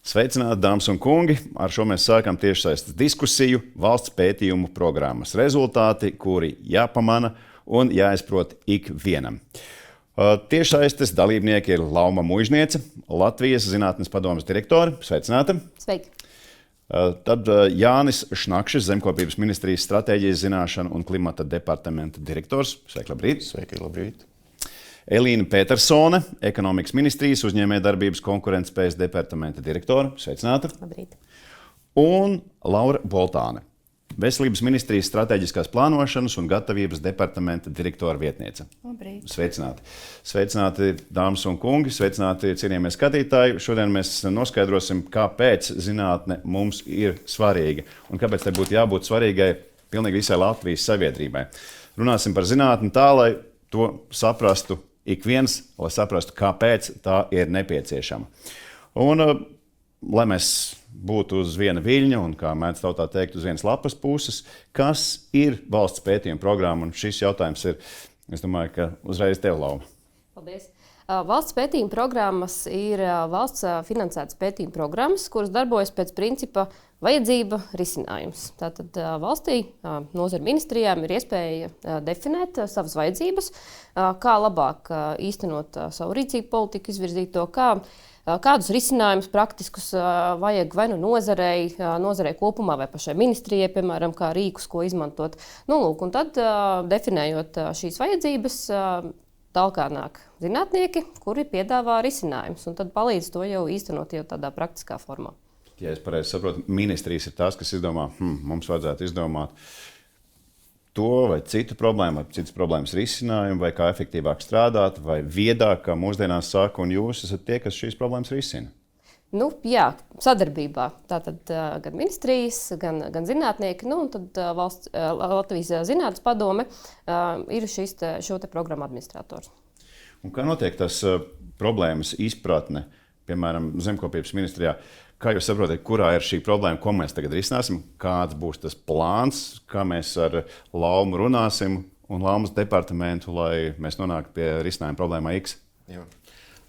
Sveicināti, dāmas un kungi! Ar šo mēs sākam tiešsaistes diskusiju valsts pētījumu programmas rezultāti, kuri jāpamana un jāizprot ikvienam. Tiešsaistes dalībnieki ir Lauma Muižniece, Latvijas Zinātnes padomes direktore. Sveicināti! Sveiki! Tad Jānis Šnakšs, Zemkopības ministrijas stratēģijas zināšanu un klimata departamenta direktors. Sveiki, labrīt! Sveiki, labrīt! Elīna Petersone, Ekonomikas ministrijas uzņēmējdarbības konkurētspējas departamenta direktore. Sveicināti! Labrīt! Un Laura Boltāne, Veselības ministrijas stratēģiskās plānošanas un gatavības departamenta direktora vietniece. Labrīt! Sveicināti! Sveicināti, dāmas un kungi! Sveicināti, cienījamie skatītāji! Šodien mēs noskaidrosim, kāpēc zinātne mums ir svarīga un kāpēc tai būtu jābūt svarīgai pilnīgi visai Latvijas sabiedrībai. Runāsim par zinātni tā, lai to saprastu ik viens, lai saprastu, kāpēc tā ir nepieciešama. Un, lai mēs būtu uz viena viļņa un, kā mēdz tautā teikt, uz vienas lapas puses, kas ir valsts pētījuma programma, un šis jautājums ir, es domāju, ka uzreiz tev, Lauma. Paldies! Valsts pētījuma programmas ir valsts finansētas pētījuma programmas, kuras darbojas pēc principa vajadzība risinājums. Tātad valstī, nozara ministrijām ir iespēja definēt savas vajadzības, kā labāk īstenot savu rīcību politiku, izvirzīt to, kādus risinājumus praktiskus vajag vai nu nozarei kopumā vai pašai ministrijai, piemēram, kā rīkus, ko izmantot. Lūk, un tad definējot šīs vajadzības, talkā nāk zinātnieki, kuri piedāvā risinājumus, un tad palīdz to jau īstenot jau tādā praktiskā formā. Ja es pareizi saprotu, ministrijas ir tās, kas izdomā, mums vajadzētu izdomāt to vai citu problēmu, vai citas problēmas risinājumu, vai kā efektīvāk strādāt, vai viedāk, kā mūsdienās saka, un jūs esat tie, kas šīs problēmas risina. Jā, sadarbībā. Tātad gan ministrijas, gan zinātnieki, un tad Latvijas Zinātnes padome ir šo programmu administrators. Un kā notiek tas problēmas izpratne, piemēram, Zemkopības ministrijā? Kā jūs saprotat, kurā ir šī problēma, ko mēs tagad risināsim, kāds būs tas plāns, kā mēs ar Laumu runāsim un Laumas departamentu, lai mēs nonāktu pie risinājuma problēmā X?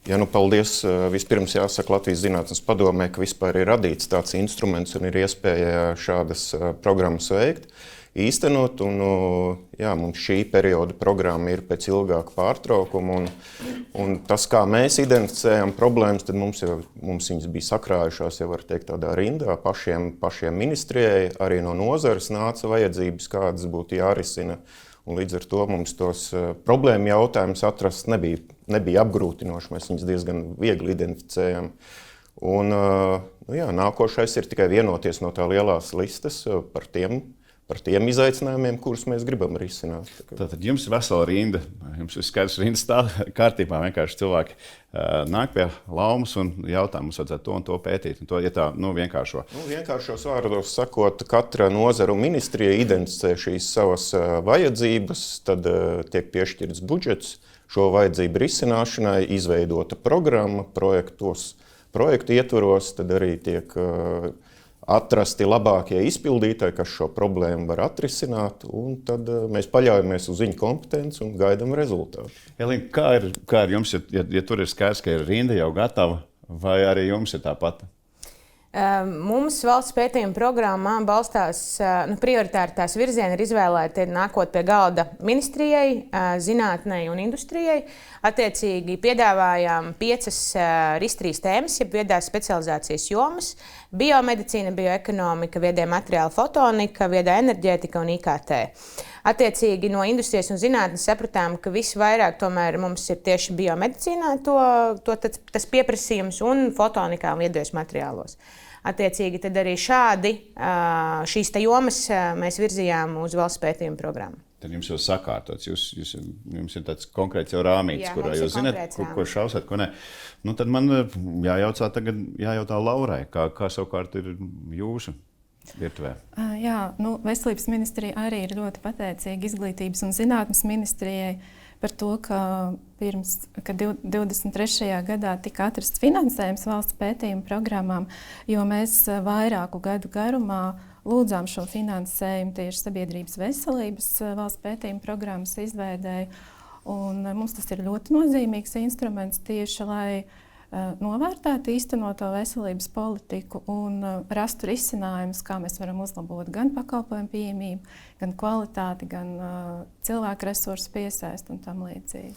Jā, paldies. Vispirms jāsaka Latvijas Zinātnes padomē, ka vispār ir radīts tāds instruments un ir iespēja šādas programmas veikt, īstenot. Mums šī perioda programma ir pēc ilgāka pārtraukuma. Un tas, kā mēs identificējam problēmas, tad mums viņas bija sakrājušās, jau var teikt, tādā rindā pašiem ministrijai, arī no nozares nāca vajadzības, kādas būtu jārisina. Un līdz ar to mums tos problēmu jautājumus atrast nebija apgrūtinoši. Mēs viņus diezgan viegli identificējam. Un, nākošais ir tikai vienoties no tā lielās listas par tiem izaicinājumiem, kurus mēs gribam risināt. Tātad jums ir vesela rinda, jums ir skaidrs rinda stāv kārtībā. Vienkārši cilvēki nāk pie Laumas un jautā, mums vajadzētu to un to pētīt. Un to, ja tā vienkāršo. Vienkāršos vārdos sakot, katra nozara un ministrija identificē šīs savas vajadzības, tad tiek piešķirts budžets šo vajadzību risināšanai, izveidota programma, projektu ietvaros, tad arī tiek atrasti labākie izpildītāji, kas šo problēmu var atrisināt, un tad mēs paļaujamies uz viņu kompetenci un gaidām rezultātu. Elīna, kā ir jums, ja tur ir skaidrs, ka ir rinda jau gatava, vai arī jums ir tā pati? Mums valsts pētījuma programmā balstās prioritāri tās virzieni ir izvēlēti nākot pie galda ministrijai, zinātnei un industrijai. Attiecīgi piedāvājām 5 RIS3 tēmas, jeb viedās specializācijas jomas – biomedicīna, bioekonomika, viedie materiāli, fotonika, viedā enerģētika un IKT. Attiecīgi no industrijas un zinātnes sapratām, ka visvairāk tomēr mums ir tieši biomedicīnā tas pieprasījums un fotonikā un viedajos materiālos. Attiecīgi tad arī šīs jomas mēs virzījām uz valsts pētījuma programmu. Tad jums jau sakārtots, jums ir tāds konkrēts jau rāmītis, kurā jūs zināt, ko šausāt, ko ne. Tad man jājautā Laurai, kā savukārt ir jūsu virtuvē. Veselības ministrija arī ir ļoti pateicīga Izglītības un zinātnes ministrijai par to, ka 23. gadā tika atrasts finansējums valsts pētījuma programmām, jo mēs vairāku gadu garumā lūdzām šo finansējumu tieši sabiedrības veselības valsts pētījuma programmas izveidēji. Un mums tas ir ļoti nozīmīgs instruments tieši, lai novērtētu īstenoto veselības politiku un rastu risinājumus, kā mēs varam uzlabot gan pakalpojumu pieejamību, gan kvalitāti, gan cilvēku resursu piesaisti un tam līdzīgi.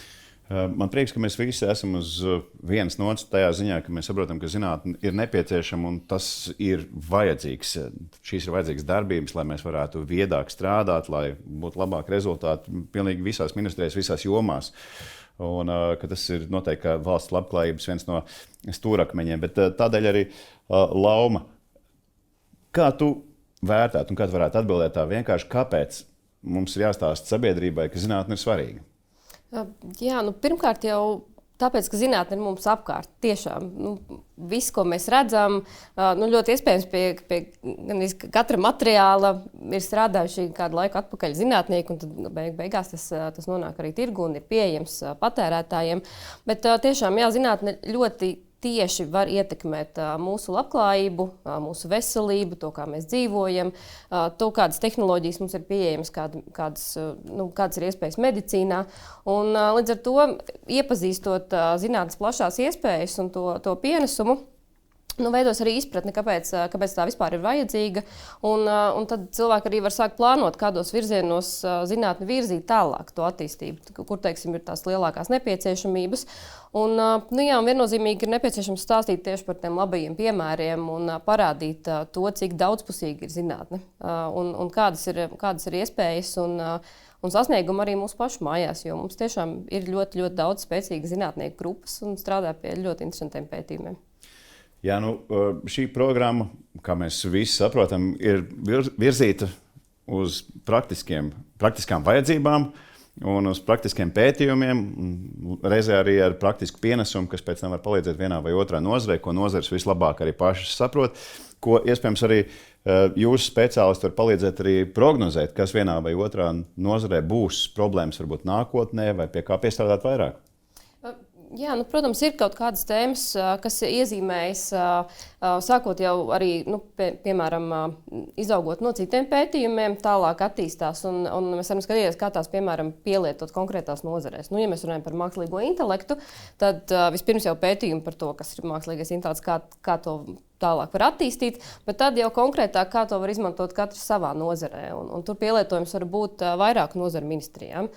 Man prieks, ka mēs visi esam uz vienas nots tajā ziņā, ka mēs saprotam, ka zinātne ir nepieciešama un tas ir vajadzīgs. Šīs ir vajadzīgas darbības, lai mēs varētu viedāk strādāt, lai būtu labāki rezultāti pilnīgi visās ministrijās, visās jomās. Un ka tas ir noteikti valsts labklājības viens no stūrakmeņiem. Bet tādēļ arī Lauma, kā tu vērtētu un kā tu varētu atbildēt tā vienkārši, kāpēc mums ir jāstāsta sabiedrībai, ka zinātne ir svarīga? Jā, pirmkārt jau tāpēc, ka zinātne ir mums apkārt. Tiešām viss, ko mēs redzam, ļoti iespējams pie katra materiāla ir strādājuši kādu laiku atpakaļ zinātnieki, un tad beigās tas nonāk arī tirgu un ir pieejams patērētājiem. Bet tiešām, jā, zinātne ļoti tieši var ietekmēt mūsu labklājību, mūsu veselību, to, kā mēs dzīvojam, to, kādas tehnoloģijas mums ir pieejamas, kādas ir iespējas medicīnā. Un, līdz ar to, iepazīstot zinātnes plašās iespējas un to pienesumu, veidos arī izpratni, kāpēc tā vispār ir vajadzīga. Un tad cilvēki arī var sākt plānot, kādos virzienos zinātni virzīt tālāk to attīstību, kur, teiksim, ir tās lielākās nepieciešamības. Un viennozīmīgi ir nepieciešams stāstīt tieši par tiem labajiem piemēriem un parādīt to, cik daudzpusīgi ir zinātne un kādas ir iespējas un sasniegumi arī mūsu pašu mājās, jo mums tiešām ir ļoti, ļoti daudz spēcīgas zinātnieku grupas un strādā pie ļoti interesantiem pētījumiem. Jā, šī programma, kā mēs visi saprotam, ir virzīta uz praktiskām vajadzībām un uz praktiskiem pētījumiem, reizē arī ar praktisku pienesumu, kas pēc tam var palīdzēt vienā vai otrā nozarē, ko nozares vislabāk arī pašas saprot, ko iespējams arī jūsu speciālisti var palīdzēt arī prognozēt, kas vienā vai otrā nozarē būs problēmas varbūt nākotnē vai pie kā piestrādāt vairāk. Jā, protams, ir kaut kādas tēmas, kas iezīmējas, sākot jau arī, piemēram, izaugot no citiem pētījumiem, tālāk attīstās. Un mēs varam skatīties, kā tās, piemēram, pielietot konkrētās nozarēs. Ja mēs runājam par mākslīgo intelektu, tad vispirms jau pētījumi par to, kas ir mākslīgais intelekts, kā to tālāk var attīstīt, bet tad jau konkrētāk, kā to var izmantot katrs savā nozarē. Un tur pielietojums var būt vairāku nozaru ministrijām.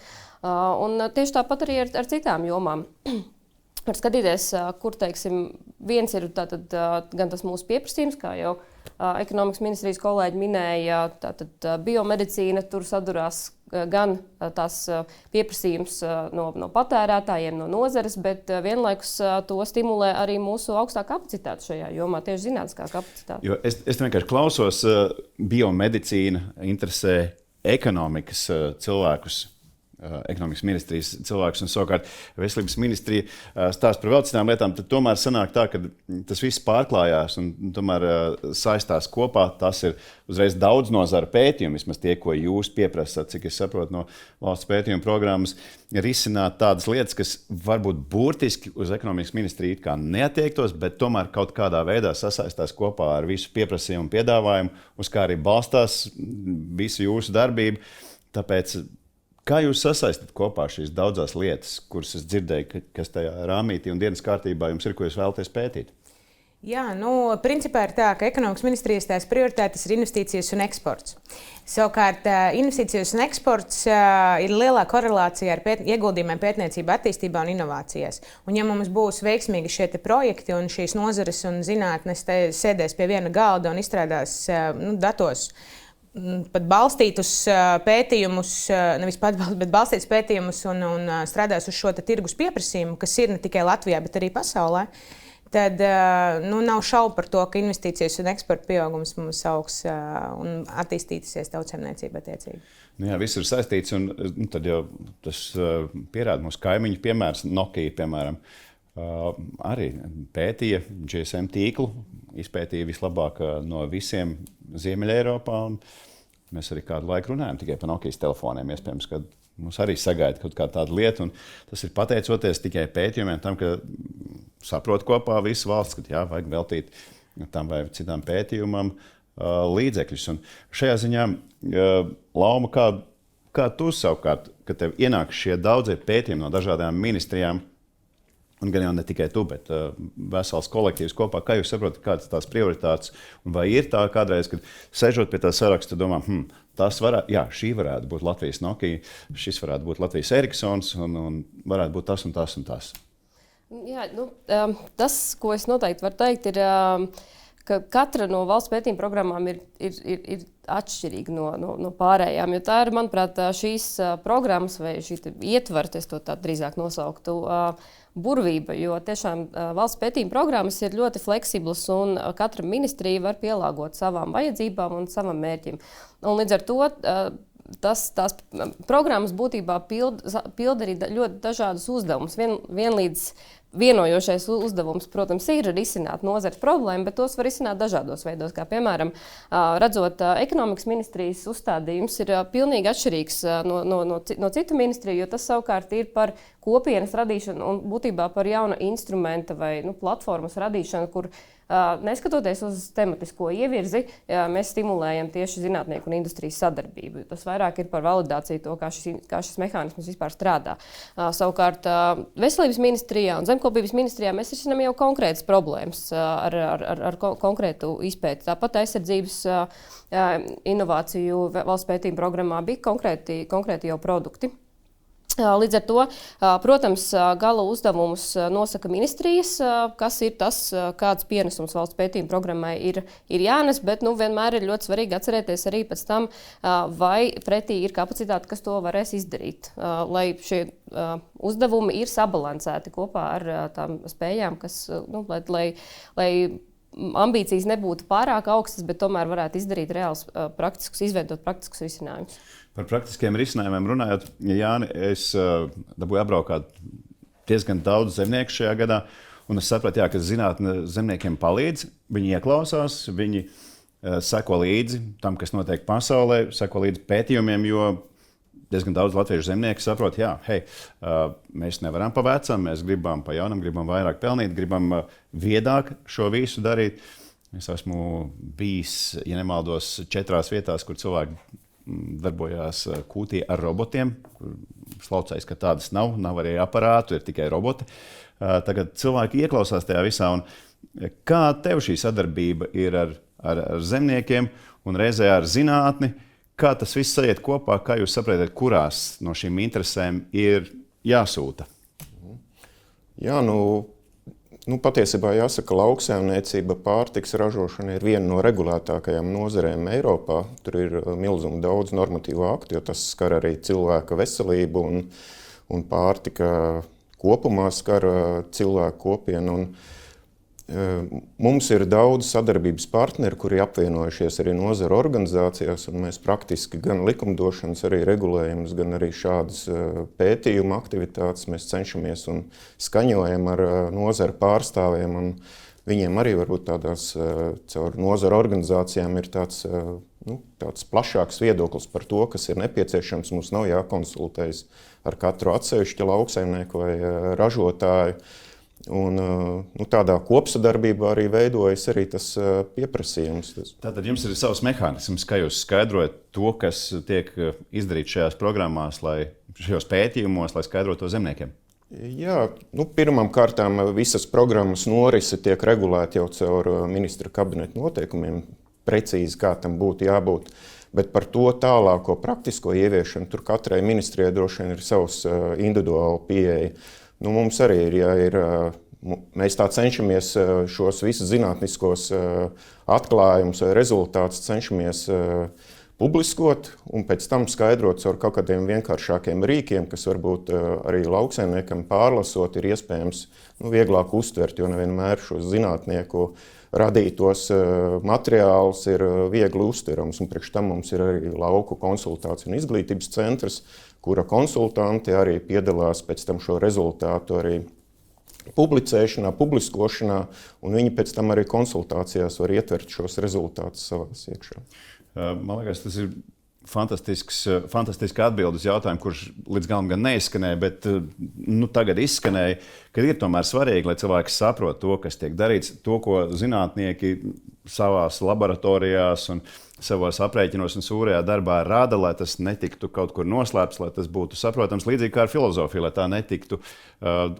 Un tieši tāpat arī ar citām jomām. Var skatīties, kur, teiksim, viens ir gan tas mūsu pieprasījums, kā jau ekonomikas ministrijas kolēģi minēja, tātad biomedicīna tur sadurās gan tās pieprasījums no patērētājiem, no nozares, bet vienlaikus to stimulē arī mūsu augstā kapacitāte šajā jomā, tieši zinātniskā kapacitāte. Jo es vienkārši klausos, biomedicīna interesē ekonomikas cilvēkus. Ekonomikas ministrijas cilvēks un savukārt veselības ministrija stāsta par vēl citām lietām, tad tomēr sanāk tā, ka tas viss pārklājās un tomēr saistās kopā. Tas ir uzreiz daudz nozaru pētījumu, vismaz tie, ko jūs pieprasat, cik es saprotu no valsts pētījuma programmas, risināt tādas lietas, kas varbūt burtiski uz ekonomikas ministriju it kā neatiektos, bet tomēr kaut kādā veidā sasaistās kopā ar visu pieprasījumu un piedāvājumu, uz kā arī balstās visu jūsu darbību. Tāpēc kā jūs sasaistat kopā šīs daudzās lietas, kuras es dzirdēju, kas tajā rāmītī un dienas kārtībā jums ir, ko jūs vēlaties pētīt? Jā, principā ir tā, ka ekonomikas ministrijas tās prioritātes ir investīcijas un eksports. Savukārt, investīcijas un eksports ir lielā korelācija ar ieguldījumiem pētniecībā, attīstībā un inovācijās. Un ja mums būs veiksmīgi šie projekti un šīs nozares un zinātnes sēdēs pie viena galda un izstrādās datos, pat balstītus pētījumus, nevis bet balstītus pētījumus un strādās uz šo tirgus pieprasījumu, kas ir ne tikai Latvijā, bet arī pasaulē, tad nav šaubu par to, ka investīcijas un eksporta pieaugums mums augs un attīstīsies tautsēmniecība attiecīgi. Jā, viss ir saistīts, un tad jau tas pierāda mūsu kaimiņu piemērs, Nokia, piemēram. Arī pētīja GSM tīklu, izpētīja vislabāk no visiem Ziemeļa Eiropā. Mēs arī kādu laiku runājam tikai par Nokijas telefoniem. Iespējams, ka mums arī sagaida kaut kāda tāda lieta. Tas ir pateicoties tikai pētījumiem, tam, ka saprot kopā visu valsts, ka jā, vajag veltīt tam vai citām pētījumam līdzekļus. Un šajā ziņā, Lauma, kā tu savukārt, kad tev ienāk šie daudzie pētījumi no dažādām ministrijām, Un gan jau ne tikai tu, bet vesels kolektīvs kopā. Kā jūs saprotat, kādas tās prioritātes? Un vai ir tā kādreiz, kad sežot pie tā saraksta, domā, šī varētu būt Latvijas Nokia, šis varētu būt Latvijas Ericssons un varētu būt tas un tas un tas? Jā, tas, ko es noteikti varu teikt, ir, ka katra no valsts pētījuma programmām ir atšķirīga no pārējām. Jo tā ir, manuprāt, šīs programmas vai šī ietvara, es to tā drīzāk nosauktu, burvība. Jo tiešām valsts pētījuma programmas ir ļoti fleksiblas un katra ministrija var pielāgot savām vajadzībām un savam mērķim. Un līdz ar to tās programmas būtībā pilda arī ļoti dažādus uzdevumus. Vienlīdz vienojošais uzdevums, protams, ir risināt nozares problēmu, bet tos var risināt dažādos veidos. Kā piemēram, redzot, ekonomikas ministrijas uzstādījums ir pilnīgi atšķirīgs no citu ministriju, jo tas savukārt ir par kopienas radīšanu un būtībā par jauna instrumenta vai platformas radīšanu, kur neskatoties uz tematisko ievirzi, mēs stimulējam tieši zinātnieku un industrijas sadarbību. Tas vairāk ir par validāciju to, kā šis mehānisms vispār strādā. Savukārt Veselības ministrijā un Zemkopības ministrijā mēs risinām jau konkrētas problēmas ar konkrētu izpēti. Tāpat aizsardzības inovāciju valsts pētījuma programmā bija konkrēti jau produkti. Līdz ar to, protams, gala uzdevumus nosaka ministrijas, kas ir tas, kāds pienesums valsts pētījuma programmai ir jānes, bet vienmēr ir ļoti svarīgi atcerēties arī pēc tam, vai pretī ir kapacitāte, kas to varēs izdarīt, lai šie uzdevumi ir sabalansēti kopā ar tām spējām, kas, lai ambīcijas nebūtu pārāk augstas, bet tomēr varētu izdarīt reāls izveidot praktiskus risinājumus. Par praktiskiem risinājumiem runājot, Jāni, es dabūju apbraukāt diezgan daudz zemnieku šajā gadā, un es sapratu, ka zinātne zemniekiem palīdz, viņi ieklausās, viņi seko līdzi tam, kas notiek pasaulē, seko līdzi pētījumiem, jo diezgan daudz latviešu zemnieku saprot, mēs nevaram pa vecam, mēs gribam pa jaunam, gribam vairāk pelnīt, gribam viedāk šo visu darīt. Es esmu bijis, ja nemaldos, 4 vietās, kur cilvēki darbojās kūtī ar robotiem. Slaucējis, ka tādas nav arī aparātu, ir tikai roboti. Tagad cilvēki ieklausās tajā visā. Un kā tev šī sadarbība ir ar zemniekiem un reizē ar zinātni? Kā tas viss sajiet kopā? Kā jūs saprotat, kurās no šīm interesēm ir jāsūta? Jā, patiesībā jāsaka, lauksaimniecība, pārtiks ražošana ir viena no regulētākajām nozarēm Eiropā. Tur ir milzīgi daudz normatīvu aktu, jo tas skar arī cilvēka veselību un pārtika kopumā skar cilvēku kopienu. Mums ir daudz sadarbības partneri, kuri apvienojušies arī nozaru organizācijās, un mēs praktiski gan likumdošanas arī regulējumus, gan arī šādas pētījuma aktivitātes mēs cenšamies un skaņojam ar nozaru pārstāvjiem, un viņiem arī varbūt tādās caur nozaru organizācijām ir tāds plašāks viedoklis par to, kas ir nepieciešams. Mums nav jākonsultējas ar katru atsevišķu lauksaimnieku vai ražotāju. Un tādā kopsadarbībā arī veidojas arī tas pieprasījums. Tātad jums ir savs mehānisms, kā jūs skaidrojat to, kas tiek izdarīts šajās programmās, šajos pētījumos, lai skaidrotu to zemniekiem? Jā, pirmām kārtām visas programmas norise tiek regulēta jau caur ministra kabineta noteikumiem, precīzi kā tam būtu jābūt. Bet par to tālāko praktisko ieviešanu tur katrai ministrijai droši vien ir savs individuāli pieeja. Mums arī ir, mēs tā cenšamies šos visus zinātniskos atklājumus vai rezultātus cenšamies publiskot un pēc tam skaidrot caur kaut kādiem vienkāršākiem rīkiem, kas varbūt arī lauksaimniekam pārlasot ir iespējams vieglāk uztvert, jo nevienmēr šos zinātnieku radītos materiālus ir viegli uztverams. Un priekš tam mums ir arī lauku konsultāciju un izglītības centrs, kura konsultanti arī piedalās pēc tam šo rezultātu arī publicēšanā, publiskošanā, un viņi pēc tam arī konsultācijās var ietvert šos rezultātus savās iekšā. Man liekas, tas ir fantastiski atbild uz jautājumu, kurš līdz galam gan neizskanēja, bet tagad izskanēja, ka ir tomēr svarīgi, lai cilvēki saprot to, kas tiek darīts, to, ko zinātnieki savās laboratorijās un savos aprēķinos un sūrajā darbā rada, lai tas netiktu kaut kur noslēpts, lai tas būtu saprotams, līdzīgi kā ar filozofiju, lai tā netiktu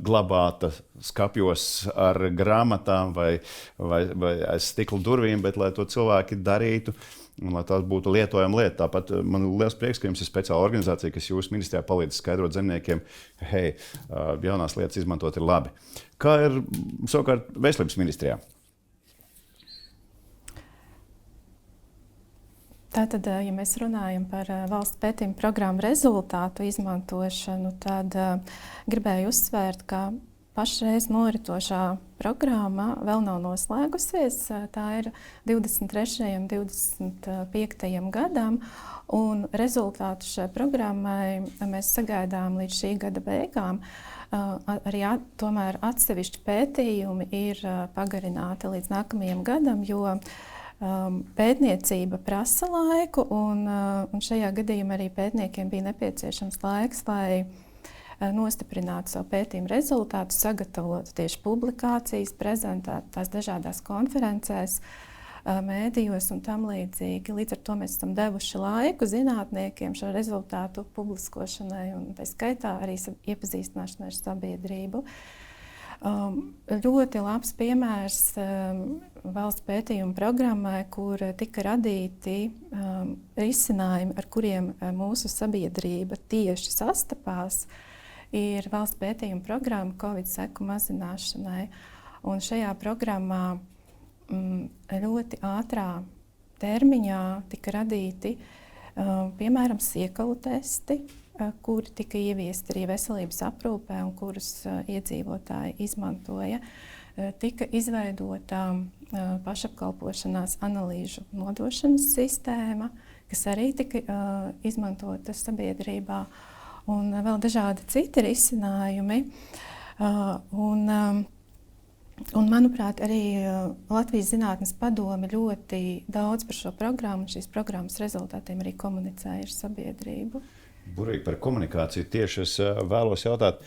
glabāta skapjos ar grāmatām vai aiz stikla durvīm, bet lai to cilvēki darītu un lai tās būtu lietojama lieta. Tāpat man ir liels prieks, ka jums ir speciāla organizācija, kas jūsu ministrijā palīdz skaidrot zemniekiem, hei, jaunās lietas izmantot ir labi. Kā ir savukārt veselības ministrijā? Tātad, ja mēs runājam par valsts pētījuma programmu rezultātu izmantošanu, tad gribēju uzsvērt, ka pašreiz noritošā programma vēl nav noslēgusies. Tā ir 23. un 25. gadam, un rezultātu šai programmai mēs sagaidām līdz šī gada beigām. Arī tomēr atsevišķi pētījumi ir pagarināti līdz nākamajam gadam, jo pētniecība prasa laiku, un šajā gadījumā arī pētniekiem bija nepieciešams laiks, lai nostiprinātu savu pētījumu rezultātu, sagatavotu tieši publikācijas, prezentētu tās dažādās konferencēs, mēdījos un tam līdzīgi. Līdz ar to mēs esam devuši laiku zinātniekiem šo rezultātu publiskošanai un tā skaitā arī iepazīstināšanai ar sabiedrību. Ļoti labs piemērs valsts pētījuma programmai, kur tika radīti risinājumi, ar kuriem mūsu sabiedrība tieši sastapās, ir valsts pētījuma programma Covid seku mazināšanai. Un šajā programmā ļoti ātrā termiņā tika radīti, piemēram, siekalu testi, kuri tika ieviesti arī veselības aprūpē un kurus iedzīvotāji izmantoja. Tika izveidota pašapkalpošanās analīžu nodošanas sistēma, kas arī tika izmantota sabiedrībā, un vēl dažādi citi risinājumi. Un, manuprāt, arī Latvijas Zinātnes padome ļoti daudz par šo programmu un šīs programmas rezultātiem arī komunicēja ar sabiedrību. Burvīgi par komunikāciju tieši es vēlos jautāt,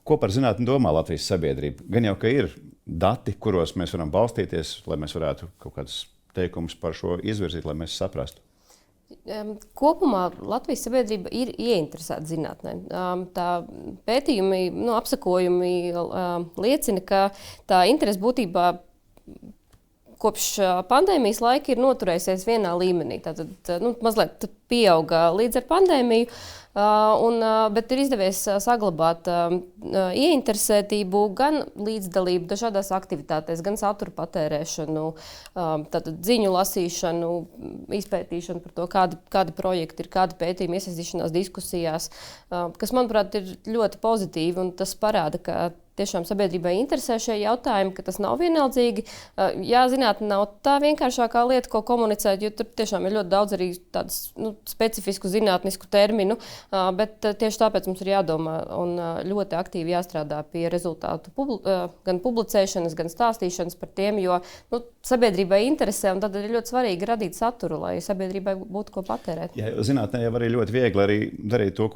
ko par zinātni domā Latvijas sabiedrība? Gan jau, ka ir dati, kuros mēs varam balstīties, lai mēs varētu kaut kādus teikumus par šo izvirzīt, lai mēs saprastu. Kopumā Latvijas sabiedrība ir ieinteresēta zinātnē. Tā pētījumi, apsakojumi liecina, ka tā interese būtībā kopš pandēmijas laika ir noturējusies vienā līmenī. Tātad mazliet pieauga līdz ar pandēmiju, bet ir izdevies saglabāt ieinteresētību, gan līdzdalību dažādās aktivitātēs, gan satura patērēšanu, tātad ziņu lasīšanu, izpētīšanu par to, kādi projekti ir, kādi pētījumi, iesaistīšanās diskusijās, kas, manuprāt, ir ļoti pozitīvi, un tas parāda, ka tiešām sabiedrībai interesē šie jautājumi, ka tas nav vienaldzīgi. Jā, zinātne nav tā vienkāršākā lieta, ko komunicēt, jo tur tiešām ir ļoti daudz arī tādas specifisku zinātnisku terminu, bet tieši tāpēc mums ir jādomā un ļoti aktīvi jāstrādā pie rezultātu gan publicēšanas, gan stāstīšanas par tiem, jo sabiedrībai interesē, un tad ir ļoti svarīgi radīt saturu, lai sabiedrībai būtu ko patērēt. Jā, zinātnē jau arī ļoti viegli arī darīt to,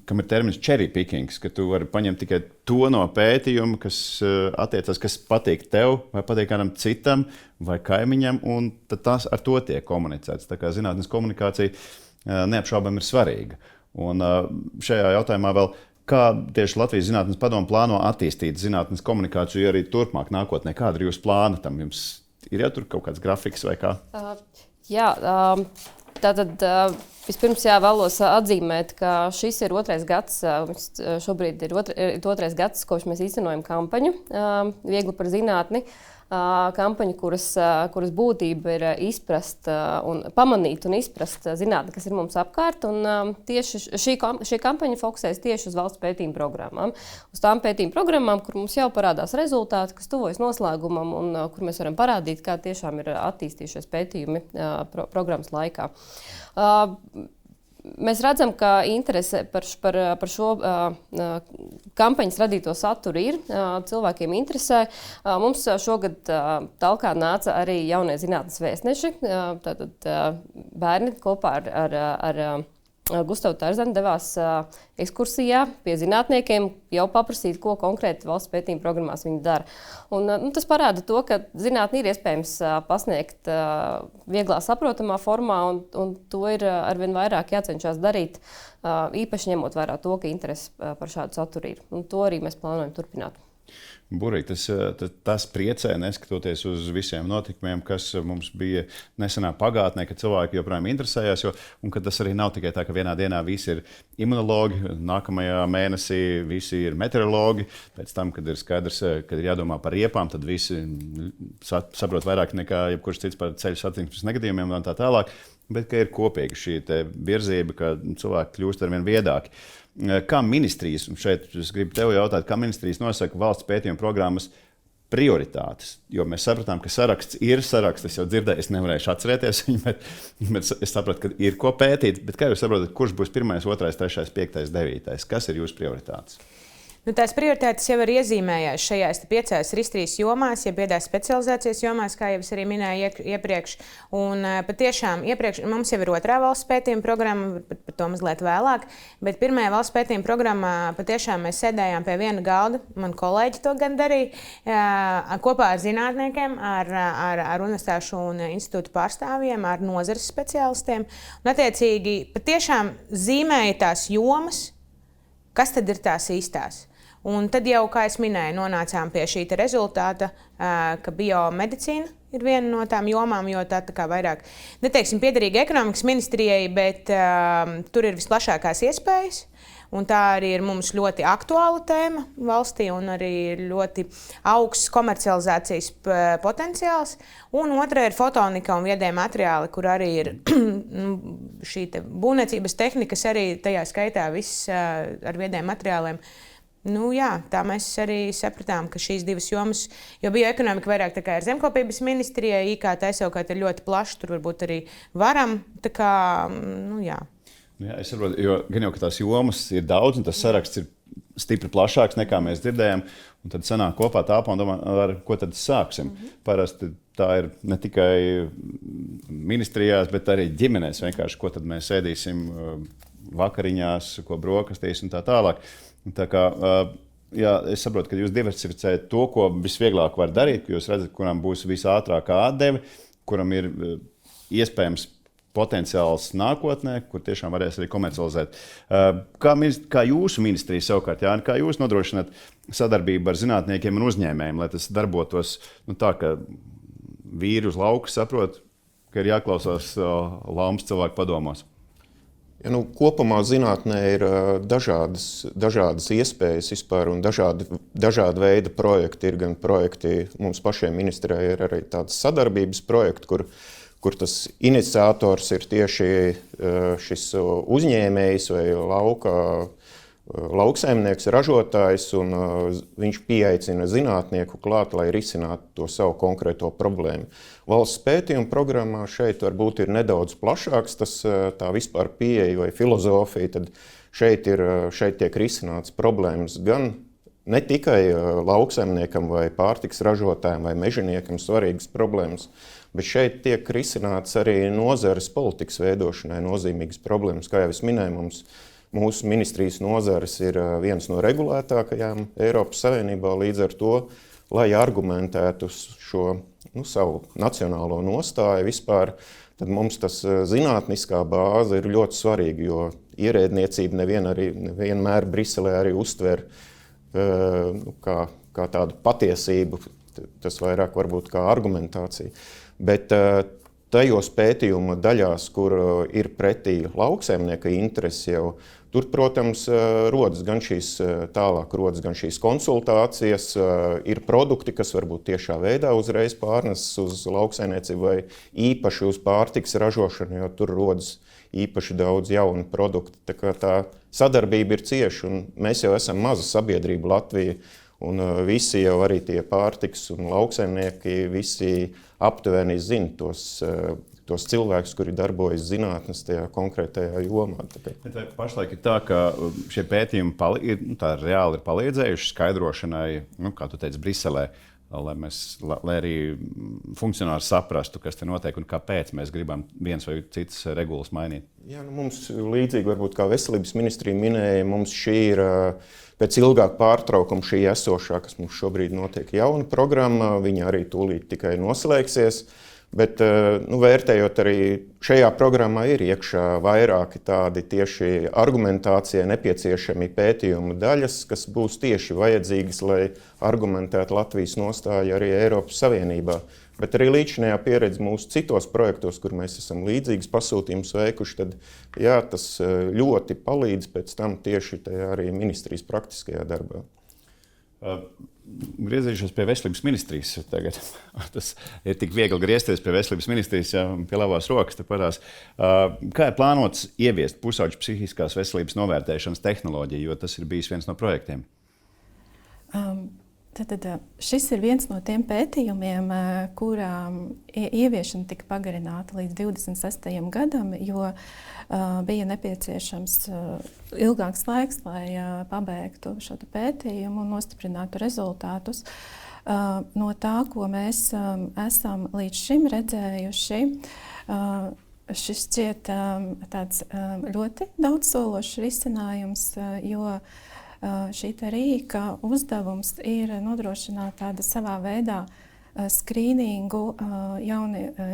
kam ir termins cherry picking, ka tu vari paņemt tikai to no pētījuma, kas attiecas, kas patīk tev, vai patīk kādam citam, vai kaimiņam, un tad tas ar to tiek komunicēts. Tā kā zinātnes komunikācija neapšaubām ir svarīga. Un šajā jautājumā vēl, kā tieši Latvijas Zinātnes padome plāno attīstīt zinātnes komunikāciju arī turpmāk nākotnē? Kāda ir jūsu plāna tam? Jums ir jau tur kaut kāds grafiks vai kā? Tātad vispirms vēlos atzīmēt, ka šis ir otrais gads, šobrīd ir otrais gads, kopš mēs īstenojam kampaņu Viegli par zinātni. Kampaņu, kuras būtība ir izprast un pamanīt un izprast zinātni, kas ir mums apkārt. Un tieši šī kampaņa fokusēs tieši uz valsts pētījuma programmām. Uz tām pētījuma programmām, kur mums jau parādās rezultāti, kas tuvojas noslēgumam un kur mēs varam parādīt, kā tiešām ir attīstījušies pētījumi programmas laikā. Mēs redzam, ka interese par šo kampaņas radīto saturu ir. Cilvēkiem interesē. Mums šogad talkā nāca arī jaunie zinātnes vēstneši. Tātad bērni kopā ar Gustavs Tarzans devās ekskursijā pie zinātniekiem, jau paprasīt, ko konkrēti valsts pētījuma programmās viņi dara. Un, tas parāda to, ka zinātni ir iespējams pasniegt vieglā saprotamā formā, un to ir arvien vairāk jācenšas darīt, īpaši ņemot vērā to, ka interesi par šādu saturu ir. Un to arī mēs plānojam turpināt. Burīgi, tas priecē, neskatoties uz visiem notikumiem, kas mums bija nesenā pagātnē, kad cilvēki joprojām interesējās. Un ka tas arī nav tikai tā, ka vienā dienā visi ir imunologi, nākamajā mēnesī visi ir meteorologi. Pēc tam, kad ir skaidrs, kad ir jādomā par riepām, tad visi saprot vairāk nekā jebkurš cits par ceļu satiksmes negadījumiem un tā tālāk. Bet ir kopīga šī virzība, ka cilvēki kļūst arvien viedāki. Kā ministrijas, un šeit es gribu tev jautāt, kā ministrijas nosaka valsts pētījuma programmas prioritātes? Jo mēs sapratām, ka saraksts ir saraksts, es jau dzirdēju, es nevarēšu atcerēties viņu, bet es sapratu, ka ir ko pētīt. Bet kā jūs saprotat, kurš būs 1., 2., 3., 5., 9.? Kas ir jūsu prioritātes? Tās prioritātes jau ir iezīmējās šajās 5 RIS3 jomās, ja 5 specializācijas jomās, kā jau es arī minēju iepriekš. Un patiešām iepriekš mums jau ir 2. valsts pētījuma programma, par to mazliet vēlāk, bet 1. valsts pētījuma programmā patiešām mēs sēdējām pie viena galda, man kolēģi to gan darīja, kopā ar zinātniekiem, ar universitāšu un institūtu pārstāvjiem, ar nozares speciālistiem. Un attiecīgi patiešām zīmēja tās jomas, kas tad ir tās īstās. Un tad jau, kā es minēju, nonācām pie šī rezultāta, ka biomedicīna ir viena no tām jomām, jo tā kā vairāk, neteiksim, piederīga ekonomikas ministrijai, bet tur ir visplašākās iespējas. Un tā arī ir mums ļoti aktuāla tēma valstī un arī ļoti augsts komercializācijas potenciāls. Un otra ir fotonika un viedie materiāli, kur arī ir šī būvniecības tehnikas, arī tajā skaitā viss ar viediem materiāliem. Tā mēs arī sapratām, ka šīs 2 jomas, jo bioekonomika vairāk tā kā ir zemkopības ministrijai, IKT savukārt ir ļoti plaši, tur varbūt arī varam, tā kā, jā. Jā, es saprotu, jo gan jau, ka tās jomas ir daudz, un tas saraksts ir stipri plašāks nekā mēs dzirdējām, un tad sanāk kopā tāpā un domā, ar ko tad sāksim. Parasti tā ir ne tikai ministrijās, bet arī ģimenēs vienkārši, ko tad mēs ēdīsim vakariņās, ko brokastīs un tā tālāk. Tā kā, jā, es saprotu, ka jūs diversificējat to, ko visvieglāk var darīt, ka jūs redzat, kuram būs visātrākā atdeve, kuram ir iespējams potenciāls nākotnē, kur tiešām varēs arī komercializēt. Kā jūsu ministrija savukārt, Jāni, kā jūs nodrošināt sadarbību ar zinātniekiem un uzņēmējiem, lai tas darbotos tā, ka vīri uz lauka saprot, ka ir jāklausās laumas cilvēku padomos? Ja, kopumā zinātnē ir dažādas iespējas vispār un dažāda veida projekti. Ir gan projekti, mums pašiem ministrijai ir arī tāds sadarbības projekts, kur tas iniciators ir tieši šis uzņēmējs vai lauksaimnieks, ražotājs, un viņš pieaicina zinātnieku klāt, lai risinātu to savu konkrēto problēmu. Valsts pētījuma programmā šeit varbūt ir nedaudz plašāks tā vispār pieeja vai filozofija, tad šeit tiek risināts problēmas gan ne tikai lauksaimniekam vai pārtiks ražotājiem vai mežoniekam svarīgas problēmas, bet šeit tiek risināts arī nozares politikas veidošanai nozīmīgas problēmas. Kā jau es minēju, mūsu ministrijas nozares ir viens no regulētākajām Eiropas Savienībā, līdz ar to, lai argumentētu šo savu nacionālo nostāju vispār, tad mums tas zinātniskā bāze ir ļoti svarīga, jo ierēdniecība nevienmēr Briselē arī uztver kā tādu patiesību, tas vairāk varbūt kā argumentācija. Bet tajos pētījuma daļās, kur ir pretī lauksaimnieka interesi jau, tur, protams, rodas gan šīs konsultācijas, ir produkti, kas varbūt tiešā veidā uzreiz pārneses uz lauksaimniecību vai īpaši uz pārtikas ražošanu, jo tur rodas īpaši daudz jaunu produktu. Tā kā tā sadarbība ir cieša, un mēs jau esam maza sabiedrība Latvija, un visi jau arī tie pārtikas un lauksaimnieki, visi aptuveni zina tos cilvēkus, kuri darbojas zinātnes tajā konkrētajā jomā. Pašlaik ir tā, ka šie pētījumi reāli ir palīdzējuši skaidrošanai, kā tu teici, Briselē, lai arī funkcionāri saprastu, kas te notiek un kāpēc mēs gribam viens vai citas regulas mainīt? Jā, mums līdzīgi, varbūt kā veselības ministrija minēja, mums šī ir pēc ilgāka pārtraukuma šī esošā, kas mums šobrīd notiek jauna programma, viņa arī tūlīt tikai noslēgsies. Bet, vērtējot arī šajā programmā ir iekšā vairāki tādi tieši argumentācijai nepieciešami pētījumu daļas, kas būs tieši vajadzīgas, lai argumentētu Latvijas nostāju arī Eiropas Savienībā. Bet arī līdzinājā pieredze mūsu citos projektos, kur mēs esam līdzīgas pasūtījumus veikuši, tad jā, tas ļoti palīdz pēc tam tieši tajā arī ministrijas praktiskajā darbā. Griezīšos pie veselības ministrijas tagad. Tas ir tik viegli griezties pie veselības ministrijas, ja pie labās rokas te parās. Kā ir plānots ieviest pusauģu psihiskās veselības novērtēšanas tehnoloģiju, jo tas ir bijis viens no projektiem? Tad šis ir viens no tiem pētījumiem, kurām ieviešana tika pagarināta līdz 26. gadam, jo bija nepieciešams ilgāks laiks, lai pabeigtu šo pētījumu un nostiprinātu rezultātus. No tā, ko mēs esam līdz šim redzējuši, šis šķiet tāds ļoti daudzsološs risinājums, jo šī rīka uzdevums ir nodrošināt tādu savā veidā skrīningu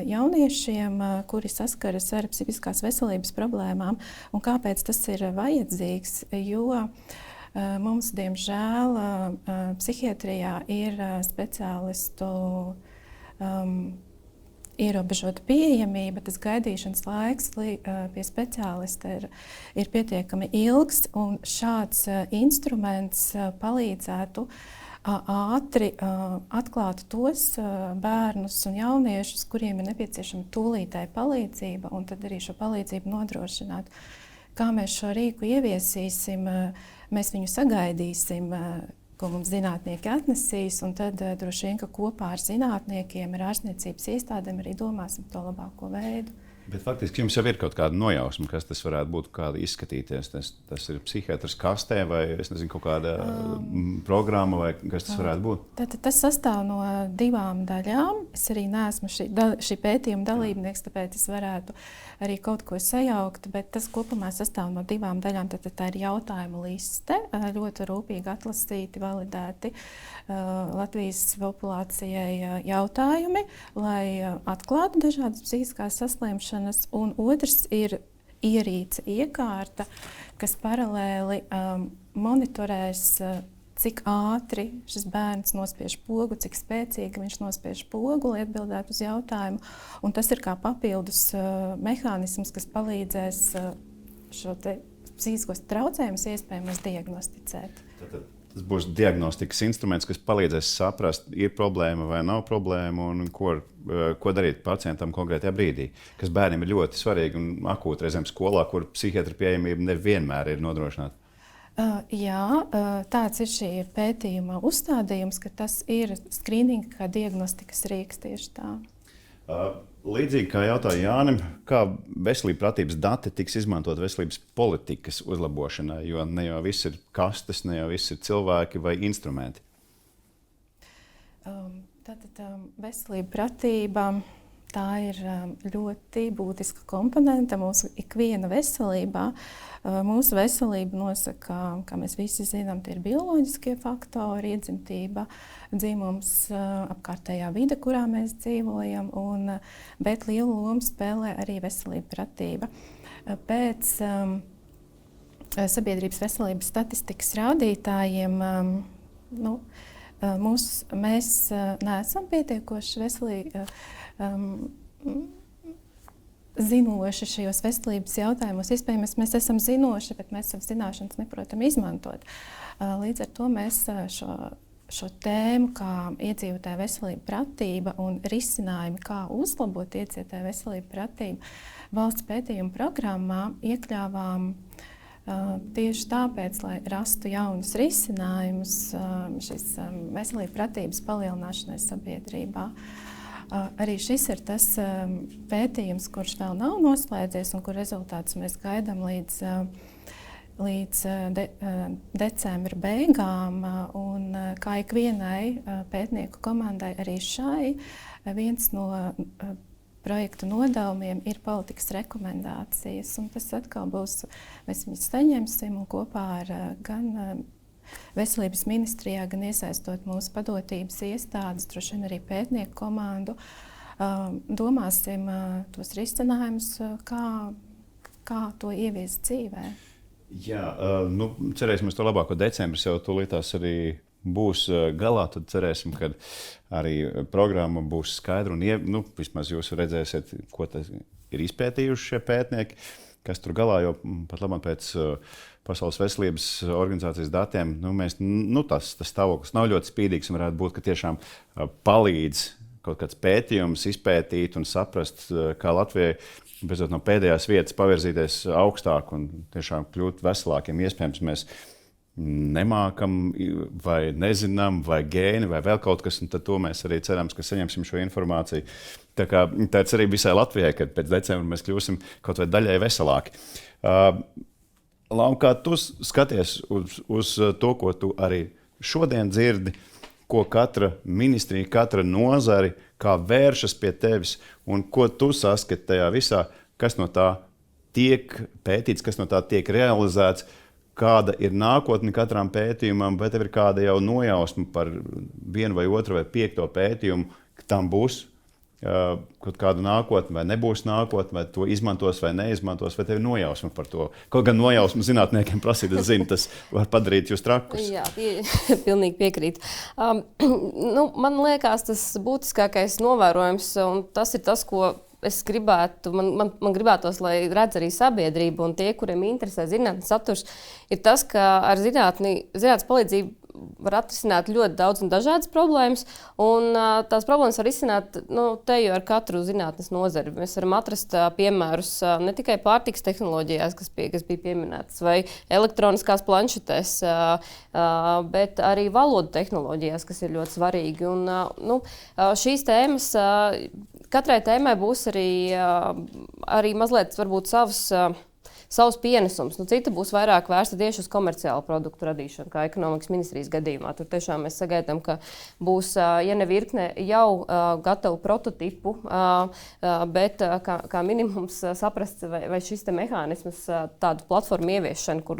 jauniešiem, kuri saskaras ar psihiskās veselības problēmām. Un kāpēc tas ir vajadzīgs? Jo mums, diemžēl, psihiatrijā ir speciālistu ierobežota pieejamība, tas gaidīšanas laiks pie speciālista ir pietiekami ilgs, un šāds instruments palīdzētu ātri atklāt tos bērnus un jauniešus, kuriem ir nepieciešama tūlītēja palīdzība, un tad arī šo palīdzību nodrošināt. Kā mēs šo rīku ieviesīsim, mēs viņu sagaidīsim, ko mums zinātnieki atnesīs, un tad droši vien, ka kopā ar zinātniekiem, ar ārstniecības iestādēm arī domāsim to labāko veidu. Bet faktiski jums jau ir kaut kāda nojausma, kas tas varētu būt, kāda izskatīties. Tas ir psihiatrs kastē vai, es nezinu, kaut kāda programma vai kas tas varētu būt? Tātad tas sastāv no 2 daļām. Es arī neesmu šī pētījuma dalībnieks, tāpēc es varētu arī kaut ko sajaukt, bet tas kopumā sastāv no 2 daļām. Tātad tā ir jautājumu liste, ļoti rūpīgi atlasīti, validēti Latvijas populācijai jautājumi, lai atklātu dažādas psihiskās saslimšanas, un otrs ir ierīce, iekārta, kas paralēli monitorēs, cik ātri šis bērns nospiež pogu, cik spēcīgi viņš nospiež pogu, lai atbildētu uz jautājumu. Un tas ir kā papildus mehānisms, kas palīdzēs šo psihiskos traucējumus iespējams diagnosticēt. Tas būs diagnostikas instruments, kas palīdzēs saprast, ir problēma vai nav problēma, un ko darīt pacientam konkrētajā brīdī. Kas bērniem ir ļoti svarīgi un akūti reizēm skolā, kur psihiatra pieejamība nevienmēr ir nodrošināta. Jā, tāds ir šī pētījuma uzstādījums, ka tas ir skrīninga kā diagnostikas rīks tieši tā. Līdzīgi kā jautāja Jānim, kā veselības pratības dati tiks izmantot veselības politikas uzlabošanai, jo ne jau viss ir kastes, ne jau viss ir cilvēki vai instrumenti? Tātad veselība pratība, tā ir ļoti būtiska komponente mūsu ikviena veselībā. Mūsu veselību nosaka, kā mēs visi zinām, tie ir bioloģiskie faktori, iedzimtība, dzimums, apkārtējā vide, kurā mēs dzīvojam, bet lielu lomu spēlē arī veselība pratība. Pēc sabiedrības veselības statistikas rādītājiem mēs neesam pietiekoši veselīgi zinoši šajos veselības jautājumos. Iespējams, mēs esam zinoši, bet mēs savas zināšanas neprotam izmantot. Līdz ar to mēs šo tēmu, kā iedzīvotāja veselība pratība un risinājumi, kā uzlabot iedzīvotāja veselību pratību, valsts pētījuma programmā iekļāvām tieši tāpēc, lai rastu jaunus risinājumus šīs veselību pratības palielināšanai sabiedrībā. Arī šis ir tas pētījums, kurš vēl nav noslēdzies un kur rezultātus mēs gaidām līdz līdz decembra beigām, un kā ikvienai pētnieku komandai arī šai, viens no projektu nodevumiem ir politikas rekomendācijas, un tas atkal būs, mēs viņus saņemsim un kopā ar gan Veselības ministrijā, gan iesaistot mūsu padotības iestādes, droši vien arī pētnieku komandu, domāsim tos risinājumus, kā to ieviest dzīvē. Jā, cerēsim uz to labāko. Decembris jau tūlītās arī būs galā, tad cerēsim, ka arī programma būs skaidra un vismaz jūs redzēsiet, ko tas ir izpētījuši šie pētnieki, kas tur galā, jo pat labāk pēc Pasaules veselības organizācijas datiem, tas stāvoklis nav ļoti spīdīgs un varētu būt, ka tiešām palīdz kaut kāds pētījums izpētīt un saprast, kā Latvijai beidzot no pēdējās vietas pavirzīties augstāk un tiešām kļūt veselākiem. Iespējams, mēs nemākam vai nezinām, vai gēni, vai vēl kaut kas, un tad to mēs arī cerams, ka saņemsim šo informāciju. Tāds arī visai Latvijai, kad pēc decembra mēs kļūsim kaut vai daļai veselāki. Lau, kā tu skaties uz to, ko tu arī šodien dzirdi, ko katra ministrija, katra nozari, kā vēršas pie tevis un ko tu saskati tajā visā, kas no tā tiek pētīts, kas no tā tiek realizēts, kāda ir nākotne katram pētījumam, vai tev ir kāda jau nojausma par vienu vai otru vai piekto pētījumu, ka tam būs kaut kāda nākotne, vai nebūs nākotne, vai to izmantos vai neizmantos, vai tev ir nojausma par to. Kaut gan nojausma zinātniekiem prasīt, es zinu, tas var padarīt jūs trakus. Jā, pilnīgi piekrītu. Man liekas, tas būtiskākais novērojums, un tas ir tas, ko es gribētu, man gribētos, lai redz arī sabiedrība un tie, kuriem interesē zinātnes saturs, ir tas, ka ar zinātnes palīdzību var atrisināt ļoti daudz un dažādas problēmas, un tās problēmas var izsināt teju ar katru zinātnes nozari. Mēs varam atrast piemērus ne tikai pārtikas tehnoloģijās, kas bija pieminētas, vai elektroniskās planšetēs, bet arī valodu tehnoloģijās, kas ir ļoti svarīgi. Un, šīs tēmas, katrai tēmai būs arī mazliet varbūt savs pienesums. Cita būs vairāk vērsta tieši uz komerciālu produktu radīšanu, kā ekonomikas ministrijas gadījumā. Tur tiešām mēs sagaidām, ka būs, ja ne virkne, jau gatavu prototipu, bet kā minimums saprast, vai šis te mehānisms tādu platformu ieviešanu, kur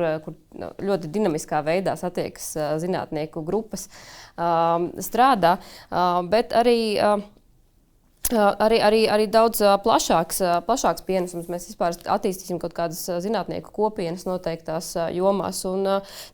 ļoti dinamiskā veidā satiekas zinātnieku grupas strādā, bet arī daudz plašāks pienesums. Mēs vispār attīstīsim kaut kādas zinātnieku kopienas noteiktās jomās. Un,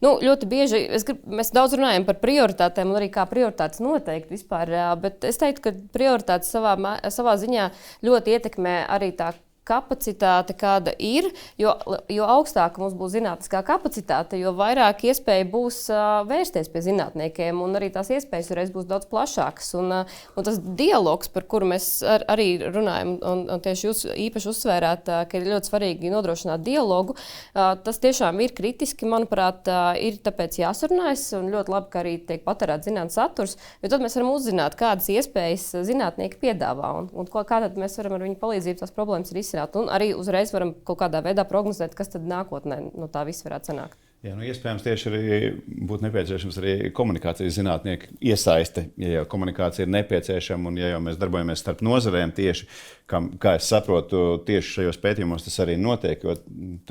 ļoti bieži mēs daudz runājam par prioritātēm un arī kā prioritātes noteikt vispār, bet es teiktu, ka prioritātes savā ziņā ļoti ietekmē arī tā kapacitāte, kāda ir, jo augstāka mums būs zinātniskā kapacitāte, jo vairāk iespēja būs vērsties pie zinātniekiem, un arī tās iespējas reiz būs daudz plašākas. Un tas dialogs, par kuru mēs arī runājam, un tieši jūs īpaši uzsvērāt, ka ir ļoti svarīgi nodrošināt dialogu, tas tiešām ir kritiski, manuprāt, ir tāpēc jāsarunājas, un ļoti labi, ka arī tiek patērēts zinātnes saturs, jo tad mēs varam uzzināt, kādas iespējas zinātnieki piedāvā, un kā tad mēs varam ar viņu palīdzību tās problēmas risināt. Un arī uzreiz varam kaut kādā veidā prognozēt, kas tad nākotnē no tā viss varētu sanākt. Jā, iespējams, tieši arī būtu nepieciešams arī komunikācijas zinātnieku iesaiste, ja jau komunikācija ir nepieciešama un ja jau mēs darbojamies starp nozarēm tieši, kā es saprotu, tieši šajos pētījumos tas arī notiek, jo